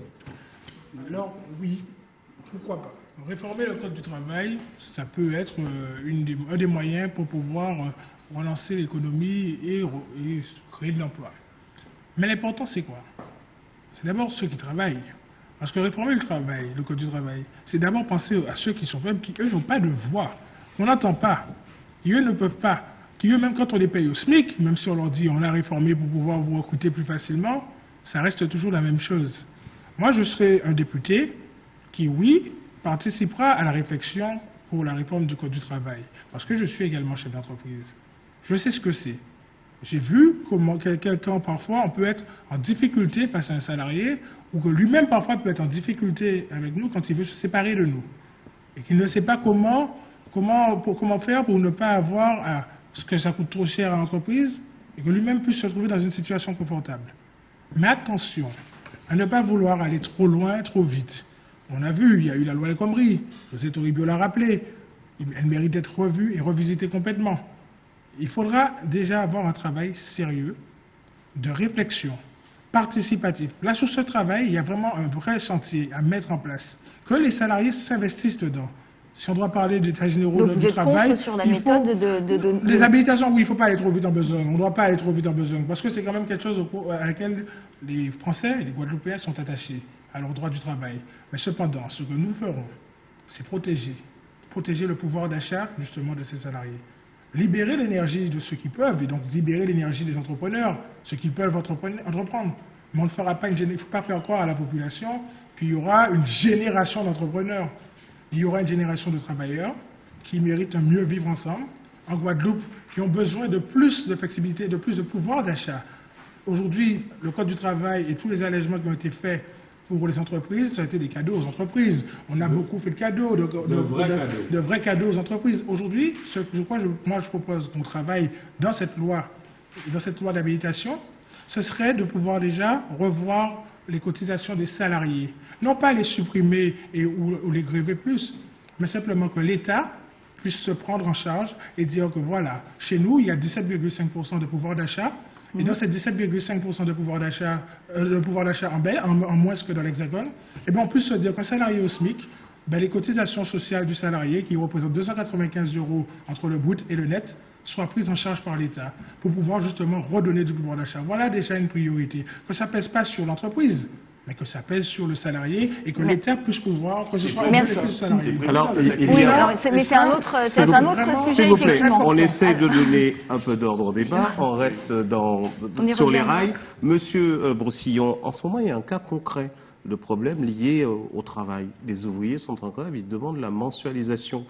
Alors, oui, pourquoi pas. Réformer le Code du travail, ça peut être un des moyens pour pouvoir relancer l'économie et créer de l'emploi. Mais l'important, c'est quoi? C'est d'abord ceux qui travaillent. Parce que réformer le Code du travail, c'est d'abord penser à ceux qui sont faibles, qui, eux, n'ont pas de voix, qu'on n'entend pas, qui, eux, ne peuvent pas, qui, eux, même quand on les paye au SMIC, même si on leur dit on a réformé pour pouvoir vous recruter plus facilement, ça reste toujours la même chose. Moi, je serai un député qui, oui, participera à la réflexion pour la réforme du Code du travail. Parce que je suis également chef d'entreprise. Je sais ce que c'est. J'ai vu comment quelqu'un, parfois, on peut être en difficulté face à un salarié, ou que lui-même, parfois, peut être en difficulté avec nous quand il veut se séparer de nous. Et qu'il ne sait pas comment faire pour ne pas avoir ce que ça coûte trop cher à l'entreprise, et que lui-même puisse se trouver dans une situation confortable. Mais attention à ne pas vouloir aller trop loin, trop vite. On a vu, il y a eu la loi El Khomri, José Toribio l'a rappelé, elle mérite d'être revue et revisitée complètement. Il faudra déjà avoir un travail sérieux, de réflexion, participatif. Là, sur ce travail, il y a vraiment un vrai chantier à mettre en place, que les salariés s'investissent dedans. Si on doit parler d'états généraux du travail, contre sur la méthode de... Les habilitations, oui, il ne faut pas aller trop vite en besogne. On ne doit pas aller trop vite en besogne, parce que c'est quand même quelque chose à laquelle les Français et les Guadeloupéens sont attachés, à leur droit du travail. Mais cependant, ce que nous ferons, c'est protéger le pouvoir d'achat, justement, de ces salariés. Libérer l'énergie de ceux qui peuvent, et donc libérer l'énergie des entrepreneurs, ceux qui peuvent entreprendre. Mais on ne fera pas il ne faut pas faire croire à la population qu'il y aura une génération d'entrepreneurs. Il y aura une génération de travailleurs qui méritent un mieux vivre ensemble, en Guadeloupe, qui ont besoin de plus de flexibilité, de plus de pouvoir d'achat. Aujourd'hui, le Code du travail et tous les allègements qui ont été faits pour les entreprises, ça a été des cadeaux aux entreprises. On a beaucoup fait de cadeaux, de vrais cadeaux aux entreprises. Aujourd'hui, moi je propose qu'on travaille dans cette loi dans cette loi d'habilitation, ce serait de pouvoir déjà revoir les cotisations des salariés. Non pas les supprimer ou les gréver plus, mais simplement que l'État puisse se prendre en charge et dire que voilà, chez nous, il y a 17,5% de pouvoir d'achat. Et dans ces 17,5% de pouvoir d'achat en moins que dans l'Hexagone, eh bien, on peut se dire qu'un salarié au SMIC, ben, les cotisations sociales du salarié, qui représentent 295 € entre le brut et le net, soient prises en charge par l'État pour pouvoir justement redonner du pouvoir d'achat. Voilà déjà une priorité. Que ça ne pèse pas sur l'entreprise, mais que ça pèse sur le salarié et que l'État puisse pouvoir, que ce soit un bénéfice du salarié. Alors, mais c'est un autre sujet, s'il vous plaît, effectivement. on essaie de donner un peu d'ordre au débat, on reste sur les rails. Monsieur Broussillon, en ce moment, il y a un cas concret de problème lié au travail. Les ouvriers sont en grève, ils demandent la mensualisation.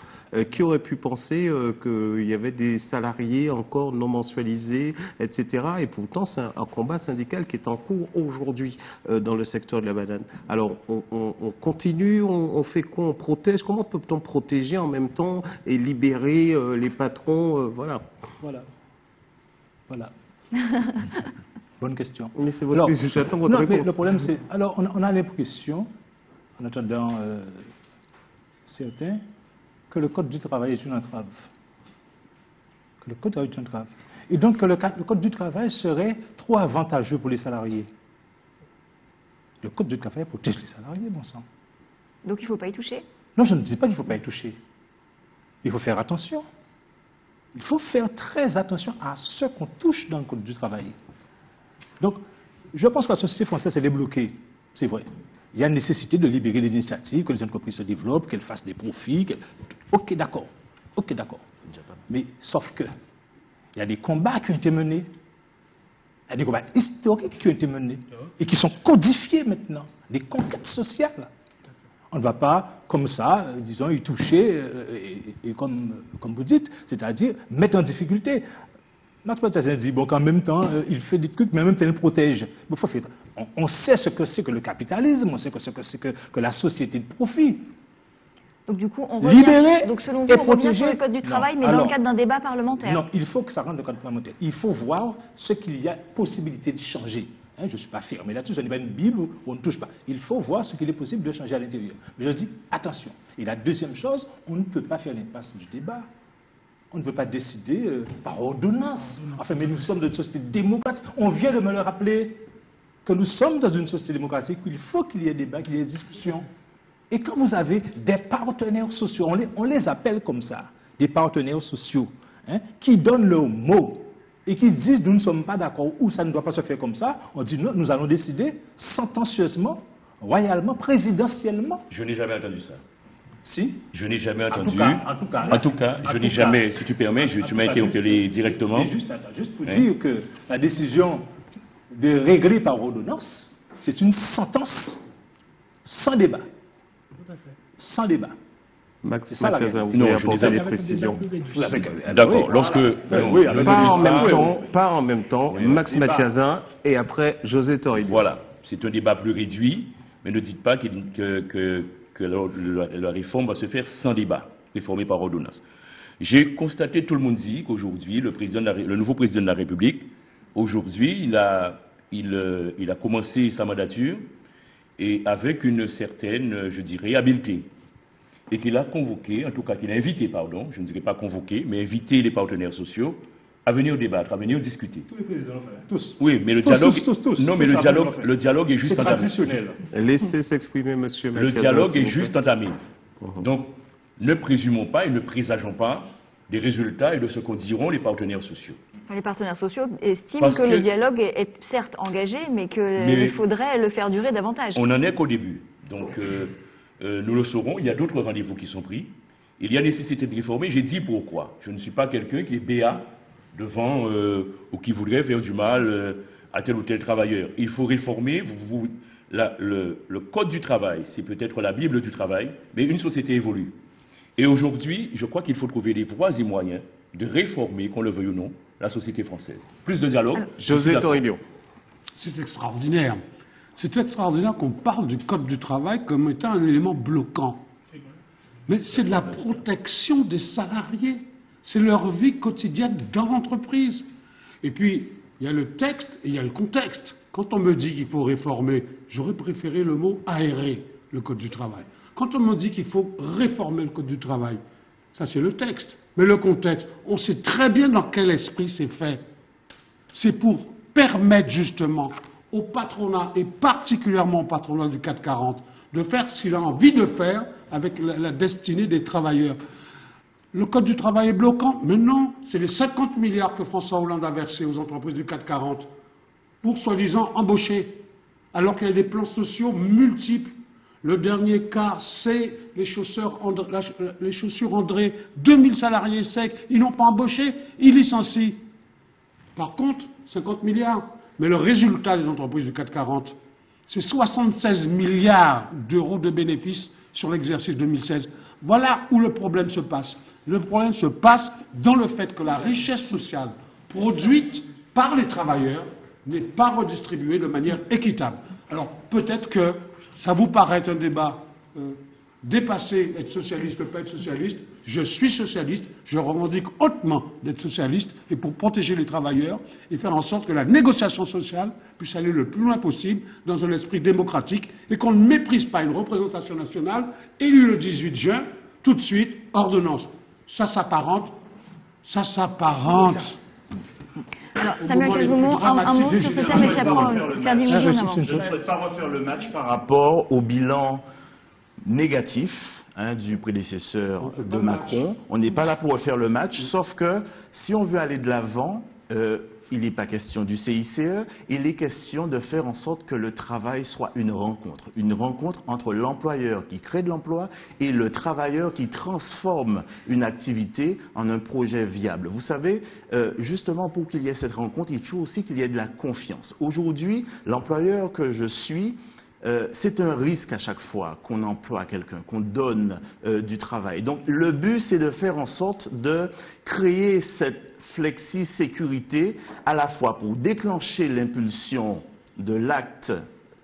Qui aurait pu penser qu'il y avait des salariés encore non mensualisés, etc. Et pourtant, c'est un combat syndical qui est en cours aujourd'hui dans le secteur de la banane. Alors, on continue, on fait quoi? On protège? Comment peut-on protéger en même temps et libérer les patrons? Voilà. Bonne question. Mais c'est votre question, j'attends votre réponse. Mais le problème, c'est... Alors, on a l'impression, en attendant certains, que le Code du travail est une entrave. Que le Code du travail est une entrave. Et donc, que le Code du travail serait trop avantageux pour les salariés. Le Code du travail protège les salariés, bon sang. Donc, il ne faut pas y toucher? Non, je ne dis pas qu'il ne faut pas y toucher. Il faut faire attention. Il faut faire très attention à ce qu'on touche dans le Code du travail. Donc, je pense que la société française, elle est bloquée. C'est vrai. Il y a nécessité de libérer les initiatives, que les entreprises se développent, qu'elles fassent des profits. Ok, d'accord. Mais sauf que, il y a des combats qui ont été menés. Il y a des combats historiques qui ont été menés et qui sont codifiés maintenant. Des conquêtes sociales. On ne va pas, comme ça, disons, y toucher, et comme vous dites, c'est-à-dire mettre en difficulté. Max Mathiasen dit, bon, qu'en même temps, il fait des trucs, mais en même temps, il protège. Bon, faut faire. On sait ce que c'est que le capitalisme, on sait ce que c'est que la société de profit. Donc, du coup, on revient, donc, selon vous, on revient sur le Code du travail, mais alors, dans le cadre d'un débat parlementaire. Non, il faut que ça rentre dans le Code parlementaire. Il faut voir ce qu'il y a possibilité de changer. Je ne suis pas fermé là-dessus, ce n'est pas une Bible où on ne touche pas. Il faut voir ce qu'il est possible de changer à l'intérieur. Mais je dis, attention. Et la deuxième chose, on ne peut pas faire l'impasse du débat. On ne peut pas décider par ordonnance. Enfin, mais nous sommes dans une société démocratique. On vient de me le rappeler que nous sommes dans une société démocratique où il faut qu'il y ait débat, qu'il y ait discussion. Et quand vous avez des partenaires sociaux, on les appelle comme ça, des partenaires sociaux, qui donnent leurs mots et qui disent nous ne sommes pas d'accord ou ça ne doit pas se faire comme ça, on dit non, nous allons décider sentencieusement, royalement, présidentiellement. Je n'ai jamais entendu ça. Si. Je n'ai jamais entendu. En tout cas, je n'ai jamais, si tu permets, tu m'as interrompu directement. Mais juste pour dire que la décision de régler par ordonnance, c'est une sentence sans débat. Tout à fait. Sans débat. Max Mathiasen, vous voulez apporter des précisions. D'accord. Lorsque... Pas en même temps, Max Mathiasen et après José Toribio. Voilà. C'est un débat plus réduit, mais ne dites pas que la réforme va se faire sans débat, réformée par ordonnance. J'ai constaté, tout le monde dit qu'aujourd'hui, le nouveau président de la République, aujourd'hui, il a commencé sa mandature et avec une certaine, je dirais, habileté. Et qu'il a convoqué, en tout cas qu'il a invité, pardon, je ne dirais pas convoqué, mais invité les partenaires sociaux à venir débattre, à venir discuter. Tous les présidents l'ont fait, tous. Oui, mais le dialogue... Tous. Non, mais le dialogue est juste entamé. C'est traditionnel. Laissez s'exprimer, monsieur Mathiasen. Le dialogue est juste entamé. Donc, ne présumons pas et ne présageons pas des résultats et de ce qu'en diront les partenaires sociaux. Les partenaires sociaux estiment que le dialogue est certes engagé, mais qu'il faudrait le faire durer davantage. On n'en est qu'au début. Donc, nous le saurons. Il y a d'autres rendez-vous qui sont pris. Il y a nécessité de réformer. J'ai dit pourquoi. Je ne suis pas quelqu'un qui est béat devant ou qui voudrait faire du mal à tel ou tel travailleur. Il faut réformer. Le Code du travail, c'est peut-être la Bible du travail, mais une société évolue. Et aujourd'hui, je crois qu'il faut trouver des voies et moyens de réformer, qu'on le veuille ou non, la société française. Plus de dialogue. José Toribio. C'est extraordinaire. C'est extraordinaire qu'on parle du Code du travail comme étant un élément bloquant. Mais c'est de la protection des salariés. C'est leur vie quotidienne dans l'entreprise. Et puis, il y a le texte et il y a le contexte. Quand on me dit qu'il faut réformer, j'aurais préféré le mot aérer le Code du travail. Quand on me dit qu'il faut réformer le Code du travail, ça c'est le texte. Mais le contexte, on sait très bien dans quel esprit c'est fait. C'est pour permettre justement au patronat, et particulièrement au patronat du 440, de faire ce qu'il a envie de faire avec la destinée des travailleurs. Le Code du travail est bloquant, mais non, c'est les 50 milliards que François Hollande a versés aux entreprises du 440 pour soi-disant embaucher, alors qu'il y a des plans sociaux multiples. Le dernier cas, c'est les chaussures André, 2000 salariés secs, ils n'ont pas embauché, ils licencient. Par contre, 50 milliards. Mais le résultat des entreprises du 440, c'est 76 milliards d'euros de bénéfices sur l'exercice 2016. Voilà où le problème se passe. Le problème se passe dans le fait que la richesse sociale produite par les travailleurs n'est pas redistribuée de manière équitable. Alors peut-être que ça vous paraît un débat dépassé, être socialiste, ne pas être socialiste. Je suis socialiste, je revendique hautement d'être socialiste et pour protéger les travailleurs et faire en sorte que la négociation sociale puisse aller le plus loin possible dans un esprit démocratique et qu'on ne méprise pas une représentation nationale élue le 18 juin, tout de suite, ordonnance. Ça s'apparente. Alors, Samuel Kazumo, un mot sur ce thème et puis après, faire 10 minutes en avance. Je ne souhaite pas refaire le match par rapport au bilan négatif du prédécesseur de Macron. On n'est pas là pour refaire le match, sauf que si on veut aller de l'avant, il n'est pas question du CICE, il est question de faire en sorte que le travail soit une rencontre entre l'employeur qui crée de l'emploi et le travailleur qui transforme une activité en un projet viable. Vous savez, justement pour qu'il y ait cette rencontre, il faut aussi qu'il y ait de la confiance. Aujourd'hui, l'employeur que je suis, c'est un risque à chaque fois qu'on emploie quelqu'un, qu'on donne du travail. Donc le but, c'est de faire en sorte de créer cette flexi-sécurité à la fois pour déclencher l'impulsion de l'acte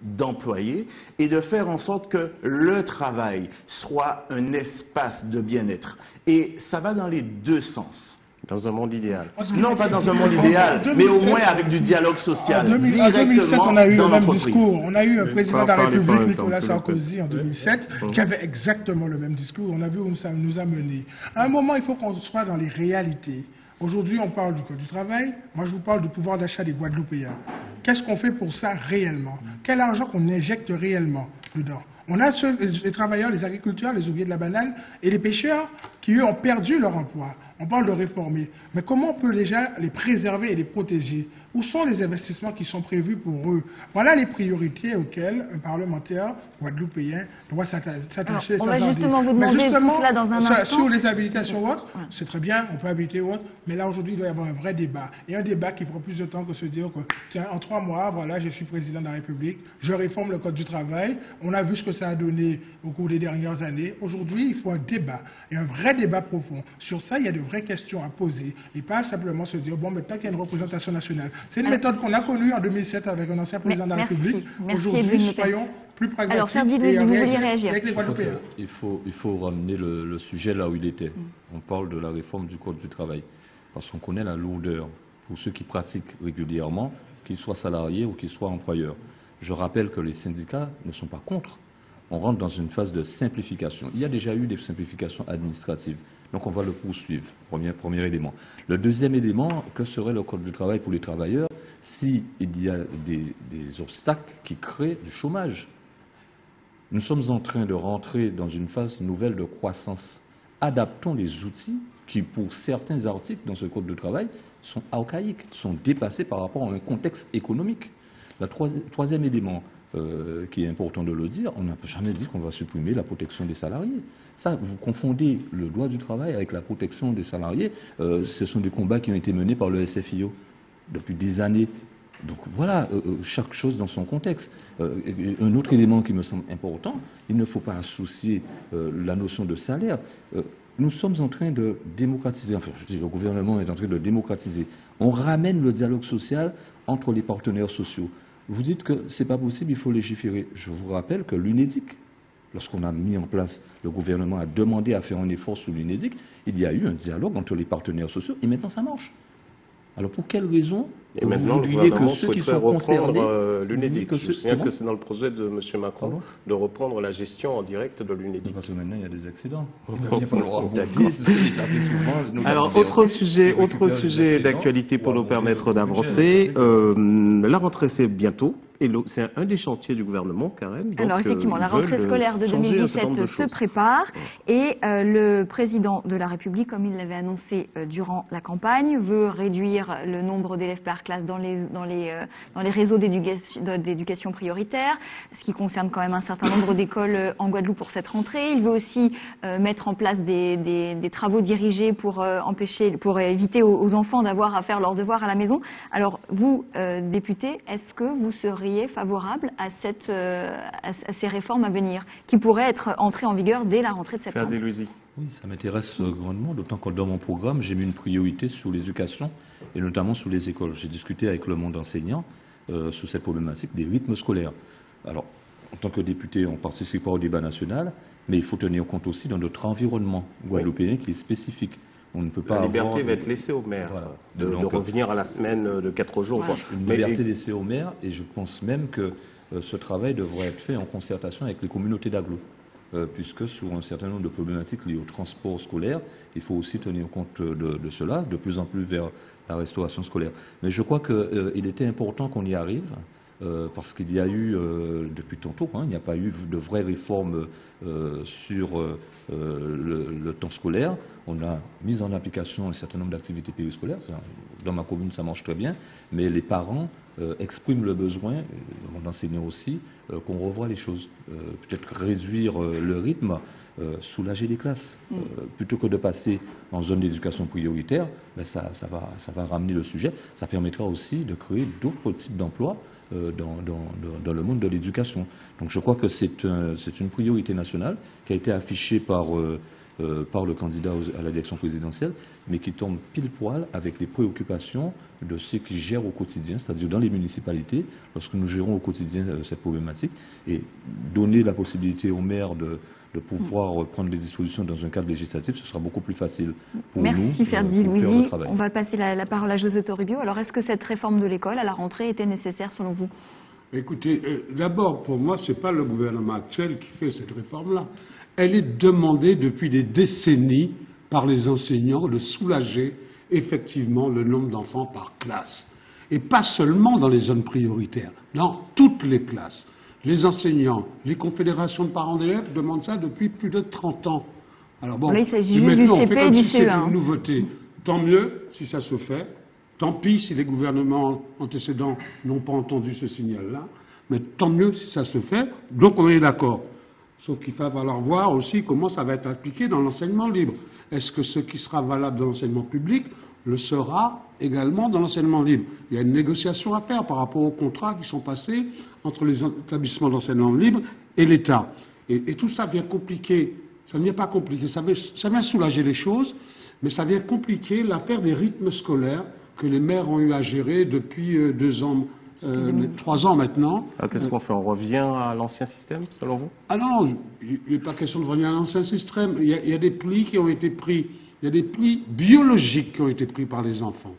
d'employer et de faire en sorte que le travail soit un espace de bien-être. Et ça va dans les deux sens. Dans un monde idéal. Non, pas dans un monde idéal, mais au moins avec du dialogue social. En 2007, on a eu le même discours. On a eu un président de la République, Nicolas Sarkozy, en 2007, qui avait exactement le même discours. On a vu où ça nous a menés. À un moment, il faut qu'on soit dans les réalités. Aujourd'hui, on parle du Code du travail. Moi, je vous parle du pouvoir d'achat des Guadeloupéens. Qu'est-ce qu'on fait pour ça réellement? Quel argent qu'on injecte réellement dedans? On a les travailleurs, les agriculteurs, les ouvriers de la banane et les pêcheurs qui, eux, ont perdu leur emploi. On parle de réformer. Mais comment on peut déjà les préserver et les protéger? Où sont les investissements qui sont prévus pour eux? Voilà les priorités auxquelles un parlementaire guadeloupéen doit s'attacher. On va justement vous demander tout cela dans un instant. Sur les habilitations ou autres, c'est très bien, on peut habiliter ou autre, mais là aujourd'hui, il doit y avoir un vrai débat. Et un débat qui prend plus de temps que se dire que, tiens, en 3 mois, voilà, je suis président de la République, je réforme le Code du travail. On a vu ce que ça a donné au cours des dernières années. Aujourd'hui, il faut un débat, et un vrai débat profond. Sur ça, il y a de vraies questions à poser, et pas simplement se dire, bon, maintenant qu'il y a une représentation nationale. C'est une méthode qu'on a connue en 2007 avec un ancien président de la République. Aujourd'hui, soyons plus pragmatiques. Alors, Ferdi Louisi, vous vouliez réagir? Il faut ramener le sujet là où il était. On parle de la réforme du Code du travail. Parce qu'on connaît la lourdeur pour ceux qui pratiquent régulièrement, qu'ils soient salariés ou qu'ils soient employeurs. Je rappelle que les syndicats ne sont pas contre. On rentre dans une phase de simplification. Il y a déjà eu des simplifications administratives. Donc on va le poursuivre, premier élément. Le deuxième élément, que serait le Code du travail pour les travailleurs s'il y a des obstacles qui créent du chômage? Nous sommes en train de rentrer dans une phase nouvelle de croissance. Adaptons les outils qui, pour certains articles dans ce Code du travail, sont archaïques, sont dépassés par rapport à un contexte économique. Le troisième élément, qui est important de le dire, on n'a jamais dit qu'on va supprimer la protection des salariés. Ça, vous confondez le droit du travail avec la protection des salariés. Ce sont des combats qui ont été menés par le SFIO depuis des années. Donc voilà, chaque chose dans son contexte. Un autre élément qui me semble important, il ne faut pas associer la notion de salaire. Nous sommes en train de démocratiser, enfin je dis le gouvernement est en train de démocratiser. On ramène le dialogue social entre les partenaires sociaux. Vous dites que ce n'est pas possible, il faut légiférer. Je vous rappelle que l'UNEDIC, lorsqu'on a mis en place, le gouvernement a demandé à faire un effort sur l'UNEDIC, il y a eu un dialogue entre les partenaires sociaux et maintenant ça marche. Alors pour quelle raison Et vous maintenant, le voudriez que gouvernement ceux qui souhaiterait sont concernés... reprendre l'UNEDIC. que Je me ceux- souviens comment que c'est dans le projet de M. Macron Pardon de reprendre la gestion en direct de l'UNEDIC. Parce que maintenant, il y a des accidents. Il va bien falloir aborder ce que l'État fait souvent. notamment Alors, des autre aussi, sujet, de récupérer des accidents d'actualité pour nous aborder permettre notre d'avancer. budget. La rentrée, c'est bientôt. Et c'est un des chantiers du gouvernement, Karen. Donc, Alors effectivement, la ils rentrée veulent scolaire de changer un certain nombre 2017 de se choses. prépare et le président de la République, comme il l'avait annoncé durant la campagne, veut réduire le nombre d'élèves par classe dans les réseaux d'éducation prioritaire, ce qui concerne quand même un certain nombre d'écoles en Guadeloupe pour cette rentrée. Il veut aussi mettre en place des travaux dirigés pour éviter aux enfants d'avoir à faire leurs devoirs à la maison. Alors vous, député, est-ce que vous seriez favorable à ces réformes à venir, qui pourraient être entrées en vigueur dès la rentrée de septembre? Oui, ça m'intéresse grandement, d'autant que dans mon programme, j'ai mis une priorité sur l'éducation et notamment sur les écoles. J'ai discuté avec le monde enseignant sur cette problématique des rythmes scolaires. Alors, en tant que député, on participe pas au débat national, mais il faut tenir compte aussi dans notre environnement guadeloupéen qui est spécifique. On ne peut pas La liberté avoir... va être laissée au maire de revenir à la semaine de 4 jours. Voilà. Une liberté laissée au maire, et je pense même que ce travail devrait être fait en concertation avec les communautés d'agglo. Puisque sur un certain nombre de problématiques liées au transport scolaire, il faut aussi tenir compte de cela, de plus en plus vers la restauration scolaire. Mais je crois qu'il était important qu'on y arrive, parce qu'il y a eu, depuis tantôt, il n'y a pas eu de vraies réformes sur le temps scolaire. On a mis en application un certain nombre d'activités périscolaires. Dans ma commune, ça marche très bien, mais les parents expriment le besoin, mon enseignant aussi, qu'on revoie les choses. Peut-être réduire le rythme, soulager les classes. Plutôt que de passer en zone d'éducation prioritaire, ça va ramener le sujet. Ça permettra aussi de créer d'autres types d'emplois dans le monde de l'éducation. Donc je crois que c'est une priorité nationale qui a été affichée par le candidat à l'élection présidentielle, mais qui tombe pile poil avec les préoccupations de ceux qui gèrent au quotidien, c'est-à-dire dans les municipalités, lorsque nous gérons au quotidien cette problématique, et donner la possibilité aux maires de pouvoir prendre des dispositions dans un cadre législatif, ce sera beaucoup plus facile pour nous. Merci Ferdi pour faire Louisi. le travail. On va passer la parole à José Toribio. Alors est-ce que cette réforme de l'école à la rentrée était nécessaire selon vous? Écoutez, d'abord, pour moi, ce n'est pas le gouvernement actuel qui fait cette réforme-là. Elle est demandée depuis des décennies par les enseignants de soulager effectivement le nombre d'enfants par classe. Et pas seulement dans les zones prioritaires, dans toutes les classes. Les enseignants, les confédérations de parents d'élèves demandent ça depuis plus de 30 ans. Alors bon, Là, il s'agit juste du CP et du C'est CE1. une nouveauté. Tant mieux si ça se fait. Tant pis si les gouvernements antécédents n'ont pas entendu ce signal-là. Mais tant mieux si ça se fait. Donc on est d'accord. Sauf qu'il va falloir voir aussi comment ça va être appliqué dans l'enseignement libre. Est-ce que ce qui sera valable dans l'enseignement public le sera également dans l'enseignement libre? Il y a une négociation à faire par rapport aux contrats qui sont passés entre les établissements d'enseignement libre et l'État. Et tout ça vient compliquer. Ça ne vient pas compliquer. Ça vient soulager les choses, mais ça vient compliquer l'affaire des rythmes scolaires que les maires ont eu à gérer depuis 3 ans maintenant. Alors, qu'est-ce qu'on fait? On revient à l'ancien système, selon vous? Ah non, il n'est pas question de revenir à l'ancien système. Il y a des plis qui ont été pris, il y a des plis biologiques qui ont été pris par les enfants.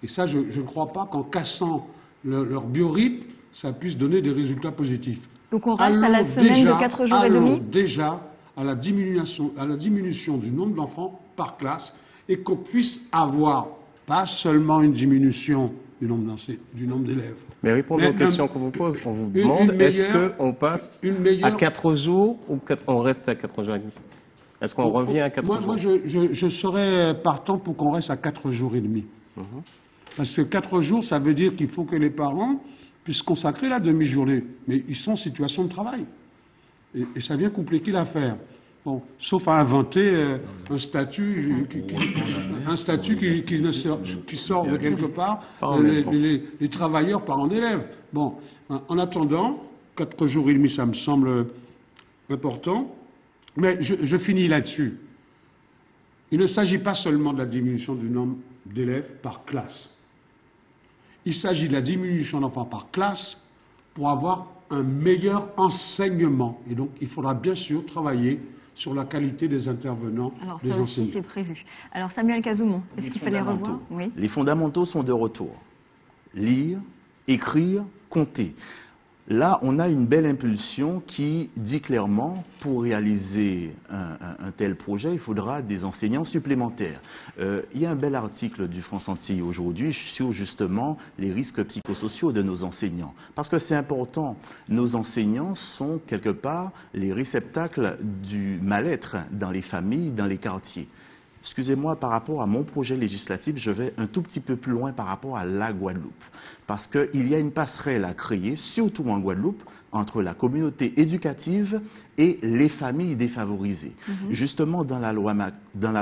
Et ça, je ne crois pas qu'en cassant leur biorhythme, ça puisse donner des résultats positifs. Donc on reste à la semaine de 4 jours et demi? Déjà à la diminution du nombre d'enfants par classe et qu'on puisse avoir pas seulement une diminution du nombre d'élèves. Mais répondez aux questions qu'on vous pose. On vous demande, est-ce qu'on passe à 4 jours ou on reste à 4 jours et demi? Est-ce qu'on revient à 4 jours? Moi, je serais partant pour qu'on reste à 4 jours et demi. Parce que 4 jours, ça veut dire qu'il faut que les parents puissent consacrer la demi-journée. Mais ils sont en situation de travail. Et ça vient compliquer l'affaire. Bon, sauf à inventer un statut qui sort de quelque part, les travailleurs parents d'élèves. Bon, en attendant, 4 jours et demi, ça me semble important. Mais je finis là-dessus. Il ne s'agit pas seulement de la diminution du nombre d'élèves par classe. Il s'agit de la diminution d'enfants par classe pour avoir un meilleur enseignement. Et donc, il faudra bien sûr travailler sur la qualité des intervenants, Alors des ça aussi, enseignants. c'est prévu. Alors Samuel Kazoumon, est-ce Les qu'il fallait revoir? fondamentaux. Oui. Les fondamentaux sont de retour. Lire, écrire, compter. Là, on a une belle impulsion qui dit clairement, pour réaliser un tel projet, il faudra des enseignants supplémentaires. Il y a un bel article du France Antille aujourd'hui sur justement les risques psychosociaux de nos enseignants. Parce que c'est important, nos enseignants sont quelque part les réceptacles du mal-être dans les familles, dans les quartiers. Excusez-moi, par rapport à mon projet législatif, je vais un tout petit peu plus loin par rapport à la Guadeloupe. Parce qu'il y a une passerelle à créer, surtout en Guadeloupe, entre la communauté éducative et les familles défavorisées. Justement, dans la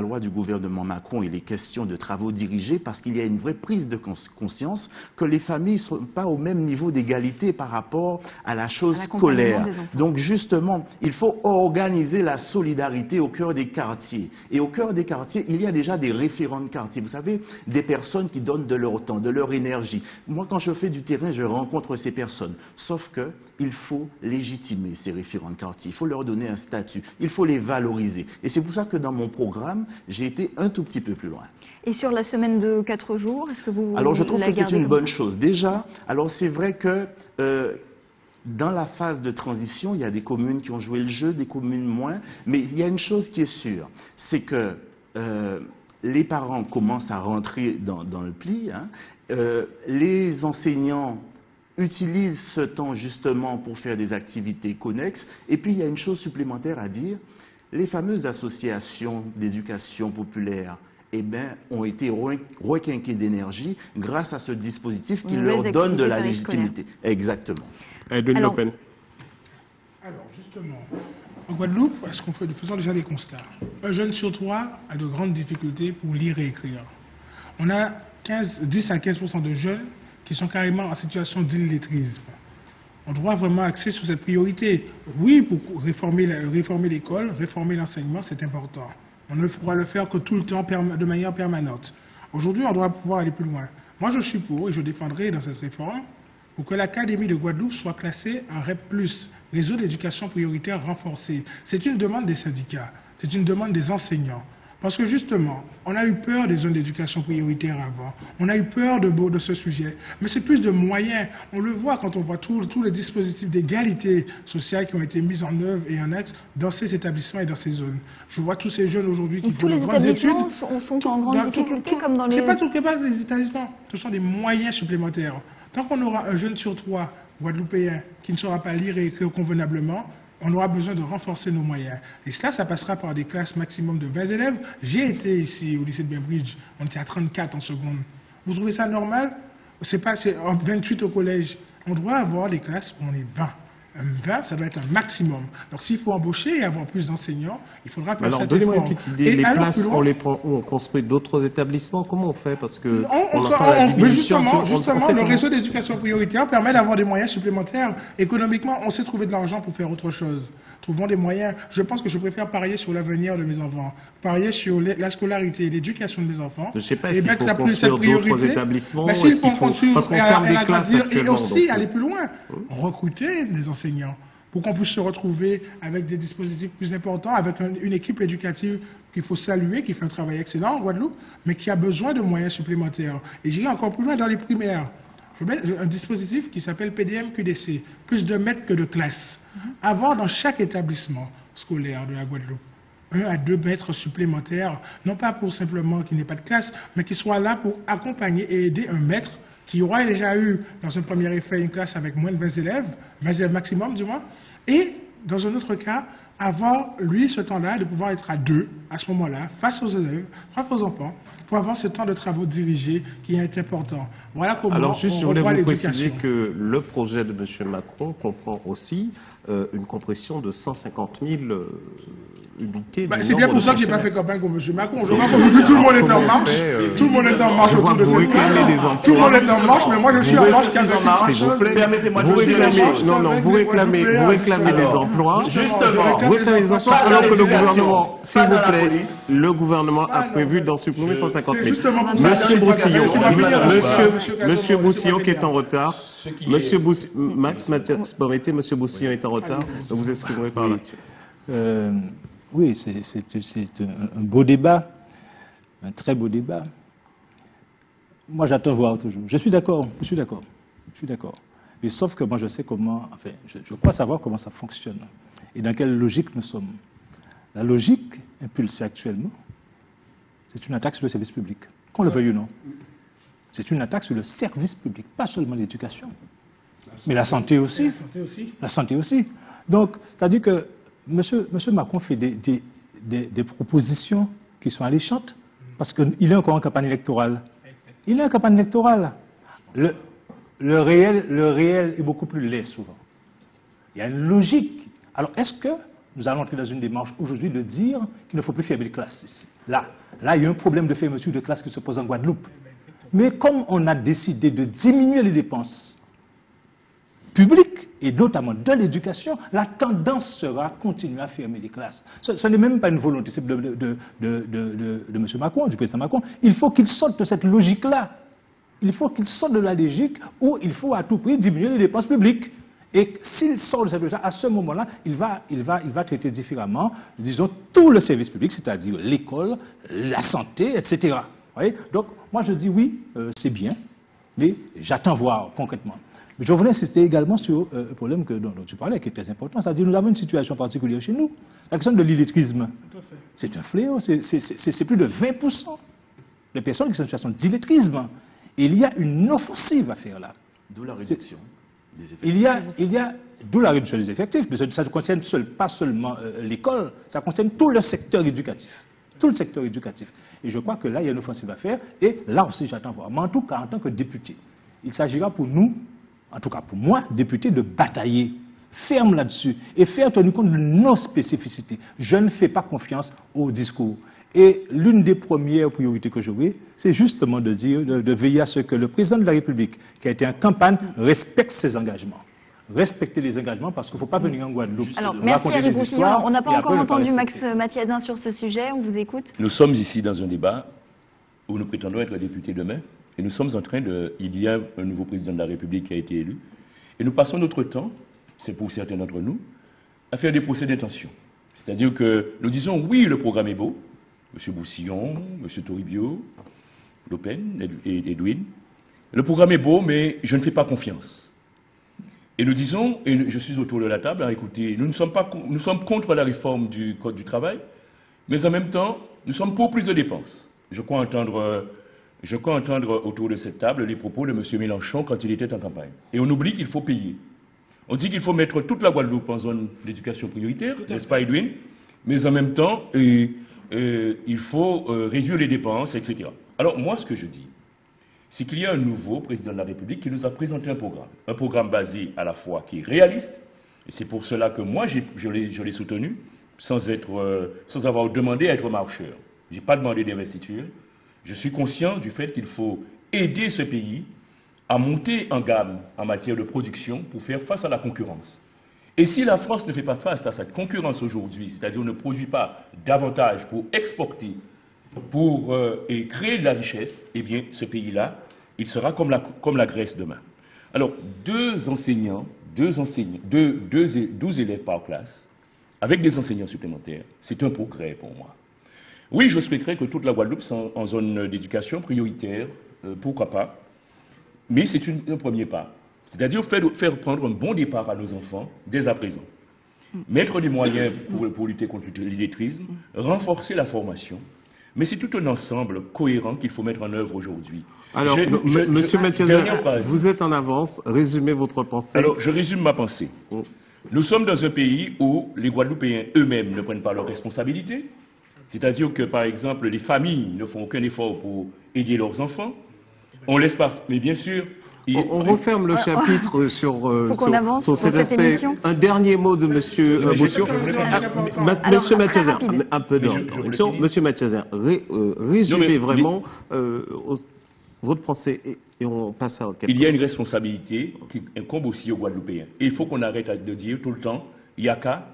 loi du gouvernement Macron, il est question de travaux dirigés parce qu'il y a une vraie prise de conscience que les familles ne sont pas au même niveau d'égalité par rapport à la chose scolaire. Donc justement, il faut organiser la solidarité au cœur des quartiers. Et au cœur des quartiers, il y a déjà des référents de quartier. Vous savez, des personnes qui donnent de leur temps, de leur énergie. Moi, quand je fais du terrain, je rencontre ces personnes. Sauf qu'il faut légitimer ces référents de quartier. Il faut leur donner un statut. Il faut les valoriser. Et c'est pour ça que dans mon programme, j'ai été un tout petit peu plus loin. Et sur la semaine de 4 jours, est-ce que vous Alors, je trouve la que c'est gardez une comme bonne ça? chose. Déjà, alors c'est vrai que dans la phase de transition, il y a des communes qui ont joué le jeu, des communes moins. Mais il y a une chose qui est sûre, c'est que les parents commencent à rentrer dans le pli. Les enseignants utilisent ce temps justement pour faire des activités connexes. Et puis, il y a une chose supplémentaire à dire. Les fameuses associations d'éducation populaire ont été requinquées d'énergie grâce à ce dispositif qui leur donne de la légitimité. Exactement. Edwin Lopen. Alors, justement, en Guadeloupe, faisons déjà des constats. Un jeune sur 3 a de grandes difficultés pour lire et écrire. On a 10 à 15% de jeunes qui sont carrément en situation d'illettrisme. On doit vraiment axer sur cette priorité. Oui, pour réformer l'école, réformer l'enseignement, c'est important. On ne pourra le faire que tout le temps, de manière permanente. Aujourd'hui, on doit pouvoir aller plus loin. Moi, je suis pour, et je défendrai dans cette réforme, pour que l'Académie de Guadeloupe soit classée en REP+, réseau d'éducation prioritaire renforcé. C'est une demande des syndicats, c'est une demande des enseignants. Parce que justement, on a eu peur des zones d'éducation prioritaire avant, on a eu peur de ce sujet, mais c'est plus de moyens. On le voit quand on voit tous les dispositifs d'égalité sociale qui ont été mis en œuvre et en axe dans ces établissements et dans ces zones. Je vois tous ces jeunes aujourd'hui qui font de grandes études. Tous les établissements sont en grande difficulté comme dans les... C'est pas les établissements, ce sont des moyens supplémentaires. Tant qu'on aura un jeune sur 3 guadeloupéen qui ne saura pas lire et écrire convenablement, on aura besoin de renforcer nos moyens. Et cela, ça passera par des classes maximum de 20 élèves. J'ai été ici au lycée de Bainbridge, on était à 34 en seconde. Vous trouvez ça normal? C'est 28 au collège. On doit avoir des classes où on est 20. 20, ça doit être un maximum. Donc s'il faut embaucher et avoir plus d'enseignants, il faudra faire alors, donnez-moi une petite idée. Les places, on les prend où? On construit d'autres établissements? Comment on fait? Parce que justement, le réseau d'éducation prioritaire permet d'avoir des moyens supplémentaires. Économiquement, on sait trouver de l'argent pour faire autre chose. Trouvons des moyens. Je pense que je préfère parier sur l'avenir de mes enfants, parier sur la scolarité et l'éducation de mes enfants. Je ne sais pas, est-ce qu'il faut construire d'autres établissements? Parce qu'on ferme des classes et aussi aller plus loin. Recruter des enseignants pour qu'on puisse se retrouver avec des dispositifs plus importants, avec une équipe éducative qu'il faut saluer, qui fait un travail excellent en Guadeloupe, mais qui a besoin de moyens supplémentaires. Et j'irai encore plus loin dans les primaires. Je mets un dispositif qui s'appelle PDM-QDC, plus de maîtres que de classes. Avoir dans chaque établissement scolaire de la Guadeloupe 1 à 2 maîtres supplémentaires, non pas pour simplement qu'il n'ait pas de classe, mais qui soit là pour accompagner et aider un maître qui aura déjà eu, dans un premier effet, une classe avec moins de 20 élèves maximum du moins, et dans un autre cas, avoir, lui, ce temps-là, de pouvoir être à 2, à ce moment-là, face aux élèves, face aux enfants, pour avoir ce temps de travaux dirigés qui est important. Voilà comment alors, juste, je voulais vous l'éducation. préciser que le projet de M. Macron comprend aussi une compression de 150 000 unités. C'est bien pour ça que je n'ai pas fait campagne pour M. Macron. Je vois qu'aujourd'hui, tout le monde est en marche. Tout le monde est en marche autour de cette table. Tout le monde est en marche, mais moi, je suis en marche qu'à cette marche. S'il vous plaît, permettez-moi de vous dire réclamez, une chose. vous réclamez des emplois. Justement, vous réclamez des emplois pas alors dans que le l'éducation, gouvernement, s'il pas vous dans la plaît, police. le gouvernement a prévu d'en supprimer 150 000. justement pour ça. Monsieur Broussillon, Monsieur Monsieur Broussillon qui est en Cazot, retard. Monsieur Max Mathias, permettez, Monsieur Broussillon est en retard. Vous exprimerez par là. Oui, c'est un beau débat, un très beau débat. Moi, j'attends voir toujours. Je suis d'accord. Mais sauf que moi, je sais comment, enfin, je crois savoir comment ça fonctionne et dans quelle logique nous sommes. La logique impulsée actuellement, c'est une attaque sur le service public, qu'on le veuille ou non. C'est une attaque sur le service public, pas seulement l'éducation, mais la santé aussi. La santé aussi. Donc, c'est-à-dire que M. Macron fait des propositions qui sont alléchantes, parce qu'il est encore en campagne électorale. Il est en campagne électorale. Le réel est beaucoup plus laid souvent. Il y a une logique. Alors, est-ce que nous allons entrer dans une démarche aujourd'hui de dire qu'il ne faut plus fermer les classes ici? Là, il y a un problème de fermeture de classes qui se pose en Guadeloupe. Mais comme on a décidé de diminuer les dépenses publiques, et notamment de l'éducation, la tendance sera à continuer à fermer les classes. Ce n'est même pas une volonté de M. Macron, du président Macron. Il faut qu'il sorte de cette logique-là. Il faut qu'il sorte de la logique où il faut à tout prix diminuer les dépenses publiques. Et s'il sort de cette logique-là, à ce moment-là, il va traiter différemment, disons, tout le service public, c'est-à-dire l'école, la santé, etc. Vous voyez? Donc, moi, je dis oui, c'est bien, mais j'attends voir concrètement. Mais je voulais insister également sur un problème dont tu parlais, qui est très important, c'est-à-dire nous avons une situation particulière chez nous. La question de l'illettrisme, c'est un fléau, c'est plus de 20% des personnes qui sont en situation d'illettrisme. Et il y a une offensive à faire là. D'où la réduction des effectifs. D'où la réduction des effectifs, mais ça ne concerne pas seulement l'école, ça concerne tout le secteur éducatif. Tout le secteur éducatif. Et je crois que là, il y a une offensive à faire, et là aussi, j'attends voir. Mais en tout cas, en tant que député, il s'agira pour nous, en tout cas pour moi, député, de batailler ferme là-dessus et faire tenir compte de nos spécificités. Je ne fais pas confiance au discours. Et l'une des premières priorités que j'aurai, c'est justement de veiller à ce que le président de la République, qui a été en campagne, respecte ses engagements. Respecter les engagements, parce qu'il ne faut pas venir en Guadeloupe. Alors, merci Eric Roussillon. On n'a pas encore entendu Max Mathiazin sur ce sujet. On vous écoute. Nous sommes ici dans un débat où nous prétendons être députés demain. Et nous sommes en train il y a un nouveau président de la République qui a été élu. Et nous passons notre temps, c'est pour certains d'entre nous, à faire des procès d'intention. C'est-à-dire que nous disons, oui, le programme est beau. M. Boussillon, M. Toribio, Lopen et Edwin. Le programme est beau, mais je ne fais pas confiance. Et nous disons, et je suis autour de la table, écoutez, nous sommes contre la réforme du Code du travail, mais en même temps, nous sommes pour plus de dépenses. Je crois entendre autour de cette table les propos de M. Mélenchon quand il était en campagne. Et on oublie qu'il faut payer. On dit qu'il faut mettre toute la Guadeloupe en zone d'éducation prioritaire, n'est-ce pas, Edwin? Mais en même temps, il faut réduire les dépenses, etc. Alors, moi, ce que je dis, c'est qu'il y a un nouveau président de la République qui nous a présenté un programme basé à la fois qui est réaliste, et c'est pour cela que moi, je l'ai soutenu, sans avoir demandé à être marcheur. Je n'ai pas demandé d'investiture. Je suis conscient du fait qu'il faut aider ce pays à monter en gamme en matière de production pour faire face à la concurrence. Et si la France ne fait pas face à cette concurrence aujourd'hui, c'est-à-dire ne produit pas davantage pour exporter, et créer de la richesse, eh bien, ce pays-là, il sera comme la Grèce demain. Alors, 12 élèves par classe, avec des enseignants supplémentaires, c'est un progrès pour moi. Oui, je souhaiterais que toute la Guadeloupe soit en zone d'éducation prioritaire, pourquoi pas, mais c'est un premier pas. C'est-à-dire faire prendre un bon départ à nos enfants dès à présent. Mettre des moyens pour lutter contre l'illettrisme, renforcer la formation, mais c'est tout un ensemble cohérent qu'il faut mettre en œuvre aujourd'hui. Alors, Monsieur Mathiazin, vous êtes en avance, résumez votre pensée. Alors, je résume ma pensée. Nous sommes dans un pays où les Guadeloupéens eux-mêmes ne prennent pas leurs responsabilités. C'est-à-dire que, par exemple, les familles ne font aucun effort pour aider leurs enfants. On laisse pas, mais bien sûr... On referme le chapitre sur cette aspect. Émission. Un dernier mot de Monsieur Boussillon. Monsieur Mathiazin, un peu d'ordre. Monsieur Mathiazin, résumez vraiment votre pensée et on passe à quelque chose. Il y a une responsabilité qui incombe aussi aux Guadeloupéens. Et il faut qu'on arrête de dire tout le temps, Yaka.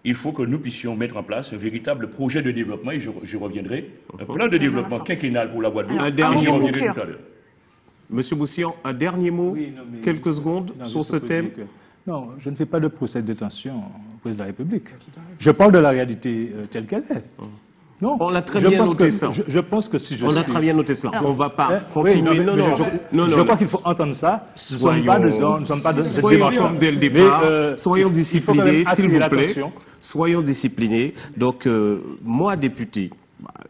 Il faut que nous puissions mettre en place un véritable projet de développement, et je reviendrai, un plan de développement quinquennal pour la Guadeloupe. Alors, j'y reviendrai tout à l'heure. Monsieur Boussillon, un dernier mot, quelques secondes sur ce thème. Non, je ne fais pas de procès de détention au président de la République. Je parle de la réalité telle qu'elle est. Non, on l'a très bien noté ça. Je pense que si je On suis... a très bien noté cela. On ne va pas Oui, continuer. je crois qu'il faut entendre ça. Nous ne sommes pas de cette soyons démarche. comme dès le départ. Soyons disciplinés, s'il vous plaît. l'attention. Soyons disciplinés. Donc, moi, député,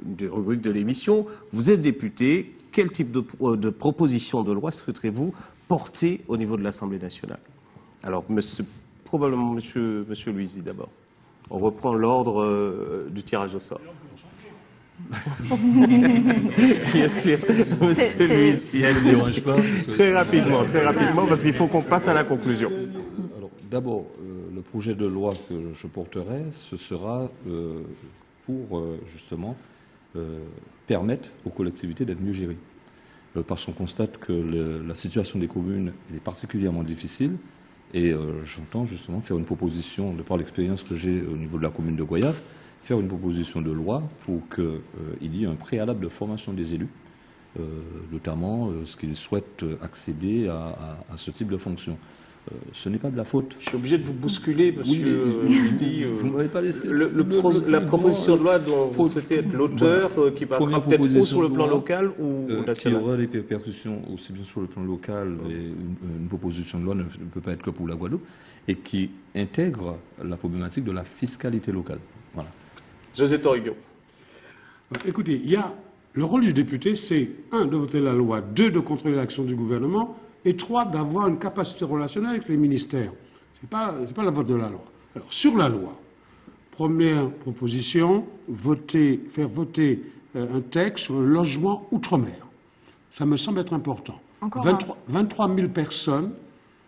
de rubrique de l'émission, vous êtes député. Quel type de proposition de loi souhaiterez-vous porter au niveau de l'Assemblée nationale? Alors, probablement monsieur Louisi d'abord. On reprend l'ordre du tirage au sort. Bien sûr, monsieur Louisi. Ne dérange pas. Très rapidement, parce qu'il faut qu'on passe à la conclusion. Alors, d'abord, le projet de loi que je porterai, ce sera pour justement permettre aux collectivités d'être mieux gérées. Parce qu'on constate que la situation des communes est particulièrement difficile. Et j'entends justement faire une proposition, de par l'expérience que j'ai au niveau de la commune de Goyave, faire une proposition de loi pour qu'il y ait un préalable de formation des élus, notamment ce qu'ils souhaitent accéder à ce type de fonction. Ce n'est pas de la faute. Je suis obligé de vous bousculer, monsieur. Vous ne m'avez pas laissé. La proposition de loi dont vous souhaitez être l'auteur, qui va peut-être ou sur le plan local ou national. Qui aura des répercussions aussi bien sur le plan local, et une proposition de loi ne peut pas être que pour la Guadeloupe, et qui intègre la problématique de la fiscalité locale. Voilà. José Toribio. Écoutez, le rôle du député, c'est 1, de voter la loi, 2, de contrôler l'action du gouvernement, et 3, d'avoir une capacité relationnelle avec les ministères. C'est pas la vote de la loi. Alors, sur la loi, première proposition, faire voter un texte sur le logement outre-mer. Ça me semble être important. 23 000 personnes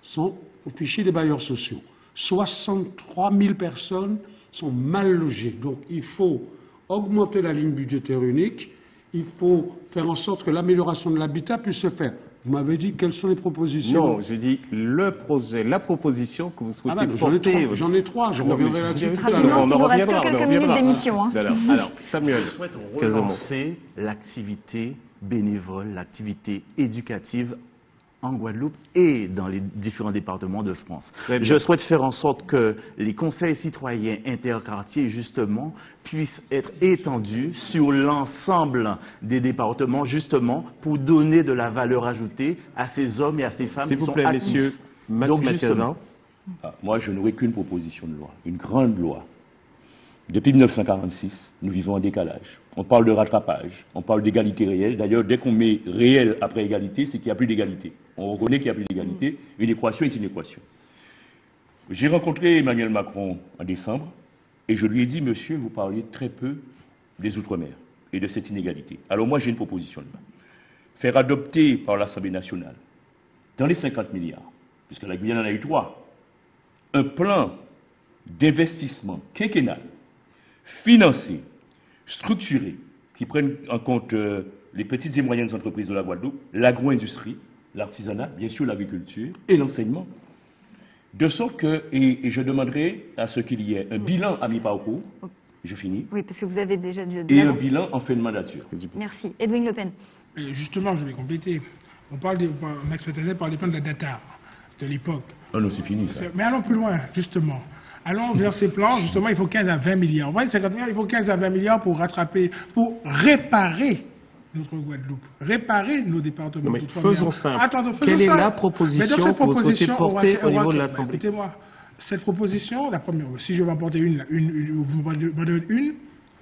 sont au fichier des bailleurs sociaux. 63 000 personnes sont mal logées. Donc, il faut augmenter la ligne budgétaire unique. Il faut faire en sorte que l'amélioration de l'habitat puisse se faire. Vous m'avez dit quelles sont les propositions? Non, j'ai dit le projet, la proposition que vous souhaitez porter. J'en ai 3, je reviendrai là-dessus tout à l'heure. Rapidement, s'il vous reste que quelques minutes d'émission. Alors, Samuel, Je souhaite relancer l'activité bénévole, l'activité éducative en Guadeloupe et dans les différents départements de France. Je souhaite faire en sorte que les conseils citoyens interquartiers, justement, puissent être étendus sur l'ensemble des départements, justement, pour donner de la valeur ajoutée à ces hommes et à ces femmes qui sont actifs. S'il vous plaît, messieurs, Max Mathiazin. Moi, je n'aurai qu'une proposition de loi, une grande loi. Depuis 1946, nous vivons en décalage. On parle de rattrapage, on parle d'égalité réelle. D'ailleurs, dès qu'on met réel après égalité, c'est qu'il n'y a plus d'égalité. On reconnaît qu'il n'y a plus d'égalité. Une équation est une équation. J'ai rencontré Emmanuel Macron en décembre et je lui ai dit, monsieur, vous parlez très peu des Outre-mer et de cette inégalité. Alors moi, j'ai une proposition de loi. Faire adopter par l'Assemblée nationale, dans les 50 milliards, puisque la Guyane en a eu 3, un plan d'investissement quinquennal, financé, structuré, qui prennent en compte les petites et moyennes entreprises de la Guadeloupe, l'agro-industrie, l'artisanat, bien sûr l'agriculture et l'enseignement. De sorte que, et je demanderai à ce qu'il y ait un bilan à mi-parcours, je finis. Oui, parce que vous avez déjà de et un bilan en fin de mandature. Merci. Edwin Le Pen. Et justement, je vais compléter. Max Mathiazin parle des plans de la data de l'époque. Ah non, c'est fini ça. Mais allons plus loin, justement. Allons vers ces plans, justement, il faut 15 à 20 milliards. Vous voyez, 50 milliards, il faut 15 à 20 milliards pour réparer notre Guadeloupe, réparer nos départements. Mais faisons simple. Quelle est la proposition que vous souhaitez porter au niveau de l'Assemblée? Écoutez-moi, cette proposition, la première, si je vais apporter vous m'en donnez une,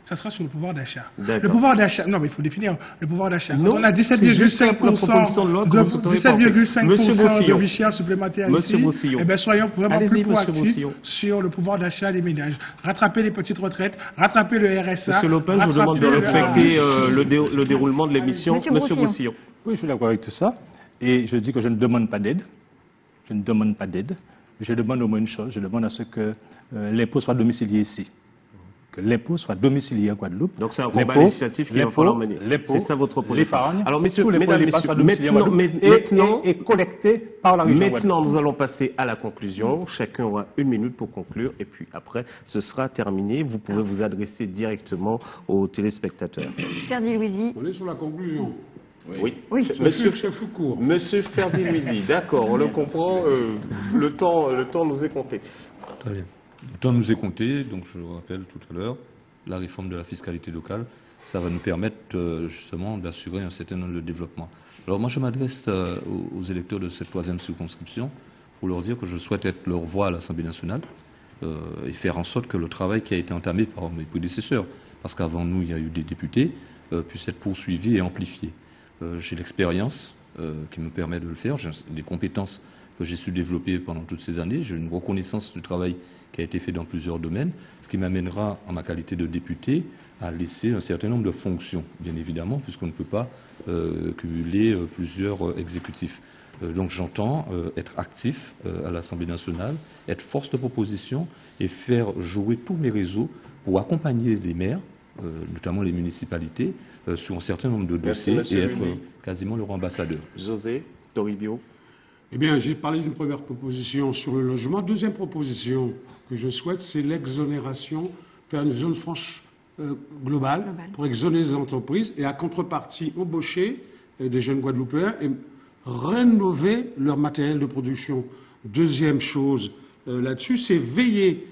ça sera sur le pouvoir d'achat. Le pouvoir d'achat, non, mais il faut définir le pouvoir d'achat. On a 17,5% de vie chère supplémentaire ici. Eh bien, soyons vraiment plus proactifs sur le pouvoir d'achat des ménages. Rattraper les petites retraites, rattraper le RSA. Monsieur Le Pen, je vous demande de respecter le déroulement de l'émission. Monsieur Boussillon. Oui, je suis d'accord avec tout ça. Et je dis que je ne demande pas d'aide. Je ne demande pas d'aide. Je demande au moins une chose. Je demande à ce que l'impôt soit domicilié ici. Que l'impôt soit domicilié à Guadeloupe. Donc c'est un combat législatif qu'il va falloir mener. C'est ça votre proposition. Alors messieurs, mesdames, maintenant, et collecté par la région. Maintenant, nous allons passer à la conclusion. Chacun aura 1 minute pour conclure et puis après, ce sera terminé. Vous pouvez vous adresser directement aux téléspectateurs. Ferdi Louisi. On est sur la conclusion. Oui. Monsieur Foucault. Monsieur Ferdi-Luisi, d'accord, on le comprend. Le temps nous est compté. Très bien. Le temps nous est compté, donc je le rappelle tout à l'heure, la réforme de la fiscalité locale, ça va nous permettre justement d'assurer un certain nombre de développements. Alors moi je m'adresse aux électeurs de cette 3e circonscription pour leur dire que je souhaite être leur voix à l'Assemblée nationale et faire en sorte que le travail qui a été entamé par mes prédécesseurs, parce qu'avant nous il y a eu des députés, puisse être poursuivi et amplifié. J'ai l'expérience qui me permet de le faire, j'ai des compétences que j'ai su développer pendant toutes ces années, j'ai une reconnaissance du travail qui a été fait dans plusieurs domaines, ce qui m'amènera, en ma qualité de député, à laisser un certain nombre de fonctions, bien évidemment, puisqu'on ne peut pas cumuler plusieurs exécutifs. Donc j'entends être actif à l'Assemblée nationale, être force de proposition et faire jouer tous mes réseaux pour accompagner les maires, notamment les municipalités, sur un certain nombre de dossiers et être quasiment leur ambassadeur. José Toribio. Eh bien, j'ai parlé d'une première proposition sur le logement. Deuxième proposition que je souhaite, c'est l'exonération, faire une zone franche globale pour exonérer les entreprises et à contrepartie embaucher des jeunes Guadeloupéens et rénover leur matériel de production. Deuxième chose là-dessus, c'est veiller.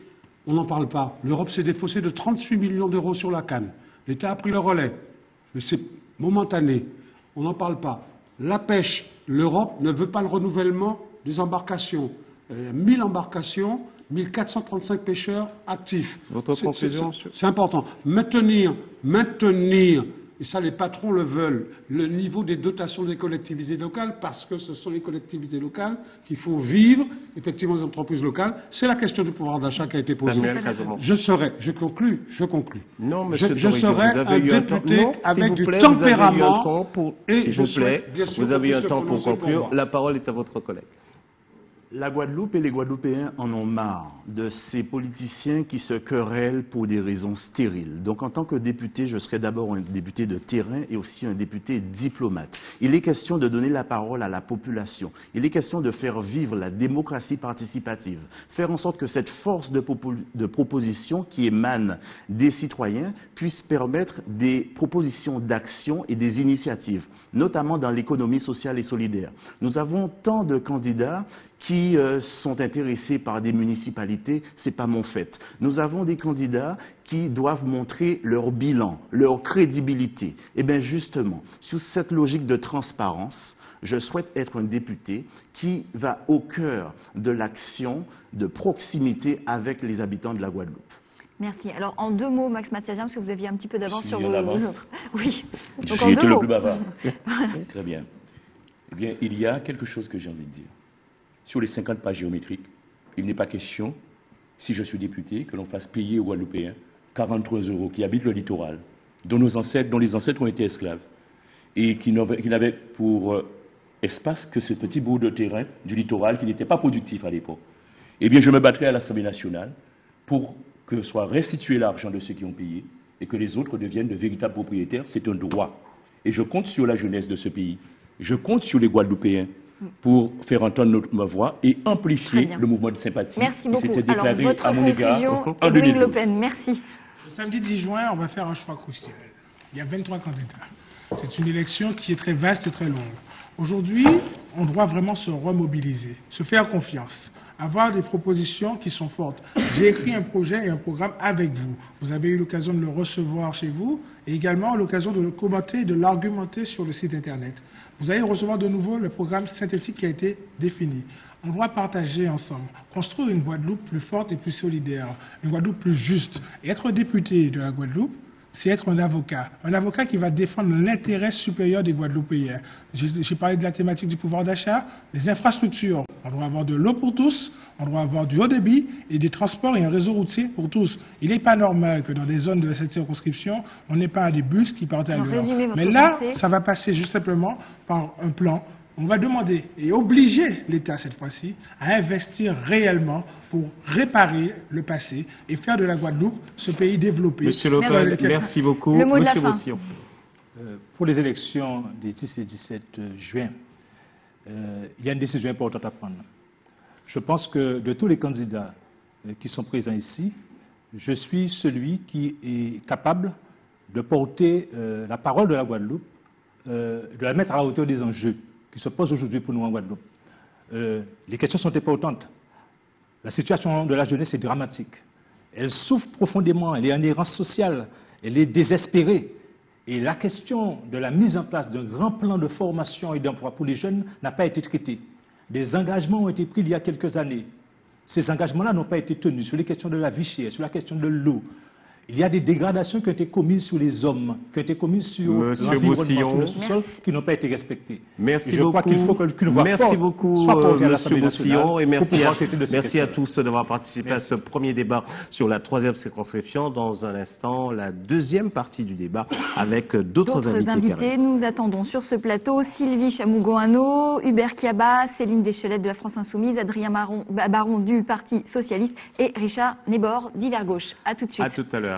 On n'en parle pas. L'Europe s'est défaussée de 38 millions d'euros sur la canne. L'État a pris le relais. Mais c'est momentané. On n'en parle pas. La pêche, l'Europe ne veut pas le renouvellement des embarcations. 1000 embarcations, 1435 pêcheurs actifs. Votre conclusion, c'est important. Maintenir, et ça les patrons le veulent, le niveau des dotations des collectivités locales, parce que ce sont les collectivités locales qui font vivre effectivement les entreprises locales. C'est la question du pouvoir d'achat qui a été posée. Je conclus. Non, monsieur je serai un député avec du tempérament. S'il vous plaît, vous avez eu un temps pour conclure. La parole est à votre collègue. La Guadeloupe et les Guadeloupéens en ont marre de ces politiciens qui se querellent pour des raisons stériles. Donc en tant que député, je serai d'abord un député de terrain et aussi un député diplomate. Il est question de donner la parole à la population. Il est question de faire vivre la démocratie participative. Faire en sorte que cette force de proposition qui émane des citoyens puisse permettre des propositions d'action et des initiatives, notamment dans l'économie sociale et solidaire. Nous avons tant de candidats qui sont intéressés par des municipalités, c'est pas mon fait. Nous avons des candidats qui doivent montrer leur bilan, leur crédibilité. Et bien justement, sous cette logique de transparence, je souhaite être un député qui va au cœur de l'action de proximité avec les habitants de la Guadeloupe. Merci. Alors, en 2 mots, Max Mathiasian, parce que vous aviez un petit peu d'avance sur vos autres. Oui. Donc, J'ai été le plus bavard. Très bien. Eh bien, il y a quelque chose que j'ai envie de dire. Sur les 50 pages géométriques, il n'est pas question, si je suis député, que l'on fasse payer aux Guadeloupéens 43 € qui habitent le littoral, dont les ancêtres ont été esclaves, et qui n'avaient pour espace que ce petit bout de terrain du littoral qui n'était pas productif à l'époque. Eh bien, je me battrai à l'Assemblée nationale pour que soit restitué l'argent de ceux qui ont payé et que les autres deviennent de véritables propriétaires. C'est un droit. Et je compte sur la jeunesse de ce pays. Je compte sur les Guadeloupéens pour faire entendre ma voix et amplifier le mouvement de sympathie qui s'était déclaré à mon égard en 2012. Le Pen, merci. Le samedi 10 juin, on va faire un choix crucial. Il y a 23 candidats. C'est une élection qui est très vaste et très longue. Aujourd'hui, on doit vraiment se remobiliser, se faire confiance, avoir des propositions qui sont fortes. J'ai écrit un projet et un programme avec vous. Vous avez eu l'occasion de le recevoir chez vous et également l'occasion de le commenter et de l'argumenter sur le site Internet. Vous allez recevoir de nouveau le programme synthétique qui a été défini. On doit partager ensemble, construire une Guadeloupe plus forte et plus solidaire, une Guadeloupe plus juste. Et être député de la Guadeloupe, c'est être un avocat qui va défendre l'intérêt supérieur des Guadeloupéens. J'ai parlé de la thématique du pouvoir d'achat, les infrastructures. On doit avoir de l'eau pour tous, on doit avoir du haut débit et des transports et un réseau routier pour tous. Il n'est pas normal que dans des zones de cette circonscription, on n'ait pas des bus qui partent à l'heure. Mais là, ça va passer juste simplement par un plan. On va demander et obliger l'État cette fois-ci à investir réellement pour réparer le passé et faire de la Guadeloupe ce pays développé. Monsieur Lopez, merci beaucoup. Le mot de la fin. Pour les élections des 10 et 17 juin, il y a une décision importante à prendre. Je pense que de tous les candidats qui sont présents ici, je suis celui qui est capable de porter la parole de la Guadeloupe de la mettre à la hauteur des enjeux qui se posent aujourd'hui pour nous en Guadeloupe. Les questions sont importantes. La situation de la jeunesse est dramatique. Elle souffre profondément, elle est en errance sociale, elle est désespérée. Et la question de la mise en place d'un grand plan de formation et d'emploi pour les jeunes n'a pas été traitée. Des engagements ont été pris il y a quelques années. Ces engagements-là n'ont pas été tenus sur les questions de la vie chère, sur la question de l'eau. Il y a des dégradations qui ont été commises sur les hommes, qui ont été commises sur l'environnement, sur le sous-sol, qui n'ont pas été respectées. Merci je beaucoup. Crois qu'il faut qu'une voix merci forte beaucoup, soit portée à l'Assemblée Boussillon, et merci nationale à tous d'avoir participé à ce premier débat sur la 3e circonscription. Dans un instant, la deuxième partie du débat avec d'autres invités. Nous attendons sur ce plateau Sylvie Chamougoano, Hubert Kiaba, Céline Deschelette de la France Insoumise, Adrien Baron du Parti Socialiste et Richard Nebor d'Hiver Gauche. À tout de suite. À tout à l'heure.